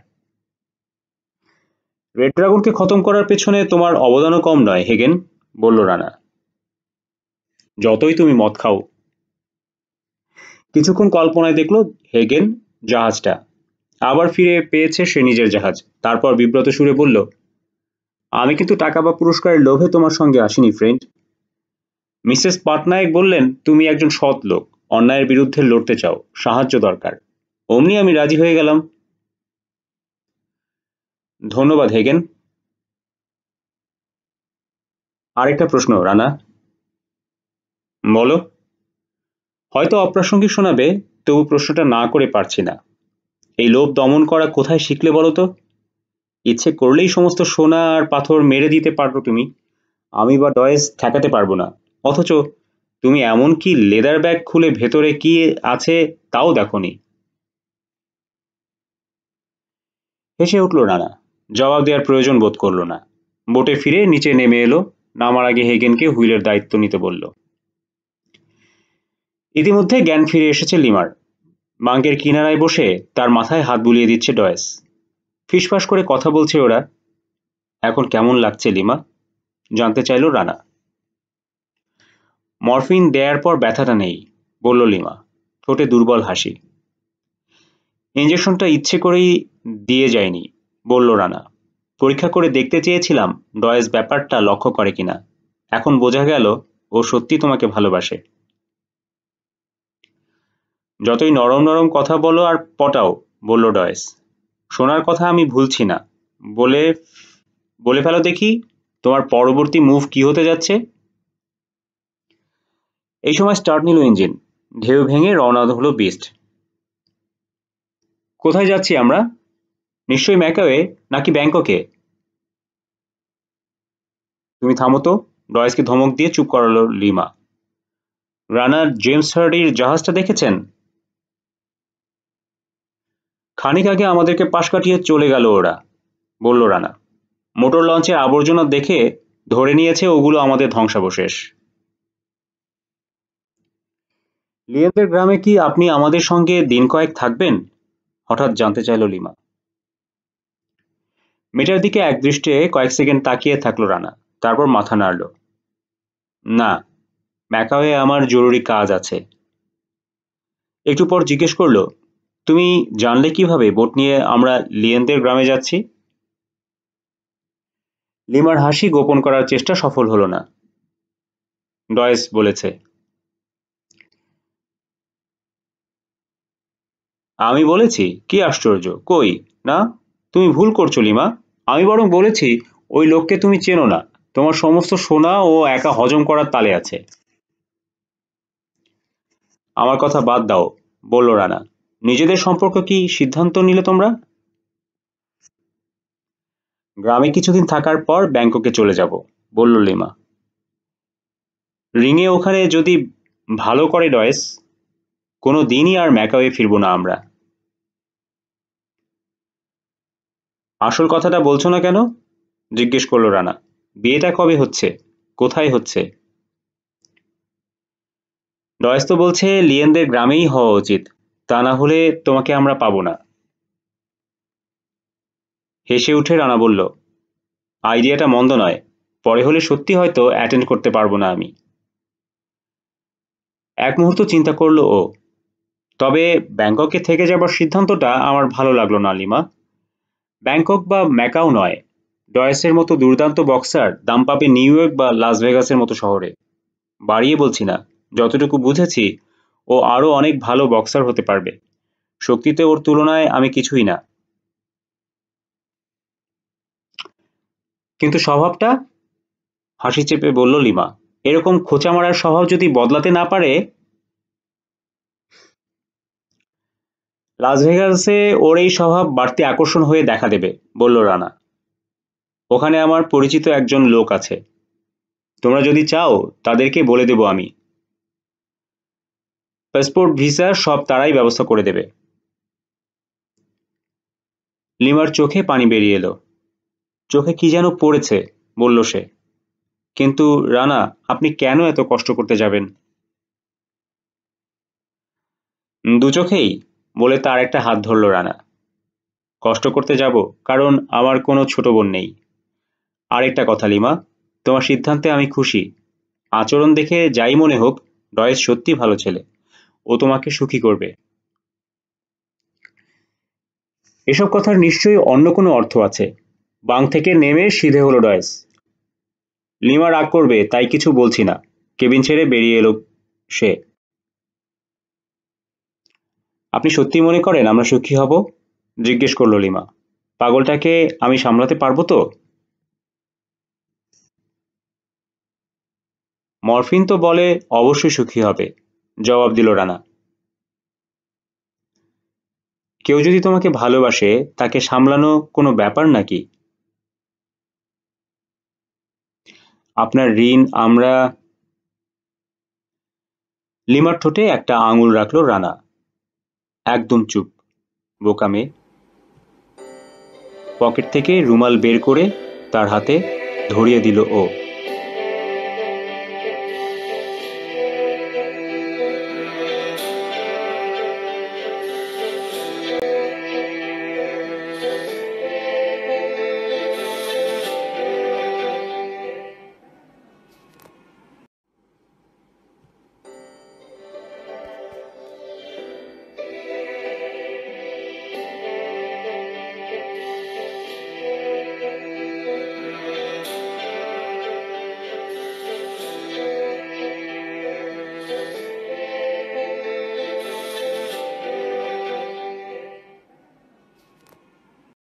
রেড ড্রাগনকে খতম করার পেছনে তোমার অবদানও কম নয় হেগেন, বলল রানা। যতই তুমি মদ খাও। কিছুক্ষণ কল্পনায় দেখলো হেগেন জাহাজটা। আবার ফিরে পেয়েছে সে নিজের জাহাজ। তারপর বিব্রত সুরে বলল, আমি কিন্তু টাকা বা পুরস্কারের লোভে তোমার সঙ্গে আসিনি ফ্রেন্ড। মিসেস পাটনায়ক বললেন তুমি একজন সৎ লোক, অন্যায়ের বিরুদ্ধে লড়তে চাও, সাহায্য দরকার। অমনি আমি রাজি হয়ে গেলাম। ধন্যবাদ হেগেন। আরেকটা প্রশ্ন রানা। বলো। হয়তো অপ্রাসঙ্গিক শোনাবে, তবু প্রশ্নটা না করে পারছি না। এই লোভ দমন করা কোথায় শিখলে বলো তো? ইচ্ছে করলেই সমস্ত সোনা আর পাথর মেরে দিতে পারো তুমি, আমি বা ডয়েস ঠেকাতে পারবো না। অথচ তুমি এমন কি লেদার ব্যাগ খুলে ভেতরে কি আছে তাও দেখোনি। হেসে উঠল রানা, জবাব দেওয়ার প্রয়োজন বোধ করলো না। বোটে ফিরে নিচে নেমে এলো, নামার আগে হেগেনকে হুইলের দায়িত্ব নিতে বলল। ইতিমধ্যে জ্ঞান ফিরে এসেছে লিমার। বাঙ্কের কিনারায় বসে তার মাথায় হাত বুলিয়ে দিচ্ছে ডয়েস। ফিসফাস করে কথা বলছে ওরা। এখন কেমন লাগছে লিমা? জানতে চাইল রানা। মরফিন দেয়ার পর ব্যথাটা নেই, বলল লিমা, ঠোঁটে দুর্বল হাসি। ইঞ্জেকশনটা ইচ্ছে করেই দিয়ে যায়নি, বলল রানা। পরীক্ষা করে দেখতে চেয়েছিলাম ডয়েস ব্যাপারটা লক্ষ্য করে কিনা। এখন বোঝা গেল ও সত্যি তোমাকে ভালোবাসে। যতই নরম নরম কথা বলো আর পটাও, বলল ডয়েস। শোনার কথা আমি ভুলছি না। বলে বলে ফেলো দেখি, তোমার পরবর্তী মুভ কি হতে যাচ্ছে? এই সময় স্টার্ট নিল ইঞ্জিন। ঢেউ ভেঙে রওনা হলো বিস্ট। কোথায় যাচ্ছি আমরা? নিশ্চয়ই ম্যাকাওয়ে, নাকি ব্যাংককে? তুমি থামো তো, ডয়েসকে ধমক দিয়ে চুপ করালো লিমা। রানার জেমস হার্ডির জাহাজটা দেখেছেন? খানিক আগে আমাদেরকে পাশ কাটিয়ে চলে গেল ওরা, বলল রানা। মোটর লঞ্চের আবর্জনা দেখে ধরে নিয়েছে ওগুলো আমাদের ধ্বংসাবশেষ। লিয়েনদের গ্রামে কি আপনি আমাদের সঙ্গে দিন কয়েক থাকবেন? হঠাৎ জানতে চাইল লিমা। মেয়েটার দিকে একদৃষ্টে কয়েক সেকেন্ড তাকিয়ে থাকলো রানা, তারপর মাথা নাড়ল। না, ম্যাকাওয়ে আমার জরুরি কাজ আছে। একটু পর জিজ্ঞেস করলো, তুমি জানলে কিভাবে বোট নিয়ে আমরা লিয়েনদের গ্রামে যাচ্ছি? লিমার হাসি গোপন করার চেষ্টা সফল হলো না। ডয়েস বলেছে। আমি বলেছি? কি আশ্চর্য! কই? না, তুমি ভুল করছো লিমা। আমি বরং বলেছি ওই লোককে তুমি চেনো না। তোমার সমস্ত সোনা ও একা হজম করার তালে আছে। আমার কথা বাদ দাও, বলল রানা। নিজেদের সম্পর্ক কি সিদ্ধান্ত নিলে তোমরা? গ্রামে কিছুদিন থাকার পর ব্যাংককে চলে যাব, বলল লিমা। রিংয়ে ওখানে যদি ভালো করে ডয়েস, কোনো দিনই আর ম্যাকাওয়ে ফিরবো না আমরা। আসল কথাটা বলছো না কেন? জিজ্ঞেস করলো রানা। বিয়েটা কবে হচ্ছে? কোথায় হচ্ছে? ডয়েস তো বলছে লিয়েনদের গ্রামেই হওয়া উচিত, তা না হলে তোমাকে আমরা পাবো না। হেসে উঠে রানা বলল, আইডিয়াটা মন্দ নয়। পরে হলে সত্যি হয়তো অ্যাটেন্ড করতে পারবো না আমি। এক মুহূর্ত চিন্তা করলো ও। তবে ব্যাংককে থেকে যাবার সিদ্ধান্তটা আমার ভালো লাগলো না লিমা। ব্যাংকক বা ম্যাকাও নয়, ডয়েসের মতো দুর্দান্ত বক্সার দাম পাবে নিউ ইয়র্ক বা লাস ভেগাসের মতো শহরে। বাড়িয়ে বলছি না, যতটুকু বুঝেছি ও আরো অনেক ভালো বক্সার হতে পারবে। শক্তিতে ওর তুলনায় আমি কিছুই না। কিন্তু স্বভাবটা? হাসি চেপে বলল লিমা। এরকম খোঁচা মারার স্বভাব যদি বদলাতে না পারে। লাস ভেগাসে ওর এই স্বভাব বাড়তি আকর্ষণ হয়ে দেখা দেবে, বলল রানা। ওখানে আমার পরিচিত একজন লোক আছে। তোমরা যদি চাও তাদেরকে বলে দেব আমি। পাসপোর্ট ভিসা সব তারাই ব্যবস্থা করে দেবে। লিমার চোখে পানি বেরিয়ে এলো। চোখে কি যেন পড়েছে, বলল সে। কিন্তু রানা, আপনি কেন এত কষ্ট করতে যাবেন? দু চোখেই, বলে তার একটা হাত ধরল রানা। কষ্ট করতে যাব কারণ আমার কোনো ছোট বোন নেই। আর একটা কথা লিমা, তোমার সিদ্ধান্তে আমি খুশি। আচরণ দেখে যাই মনে হোক, ডয়েস সত্যি ভালো ছেলে। ও তোমাকে সুখী করবে। এসব কথার নিশ্চয়ই অন্য কোনো অর্থ আছে। বাং থেকে নেমে সিধে হলো ডয়েস। লিমা রাগ করবে তাই কিছু বলছি না। কেবিন ছেড়ে বেরিয়ে এলো সে। আপনি সত্যি মনে করেন আমরা সুখী হব? জিজ্ঞেস করলো লিমা। পাগলটাকে আমি সামলাতে পারবো তো? মরফিন তো বলে অবশ্যই সুখী হবে, জবাব দিল রানা। কেউ যদি তোমাকে ভালোবাসে, তাকে সামলানো কোনো ব্যাপার নাকি? আপনার ঋণ আমরা। লিমার ঠোঁটে একটা আঙুল রাখলো রানা। একদম চুপ, বোকা মেয়ে। পকেট থেকে রুমাল বের করে তার হাতে ধরিয়ে দিল ও।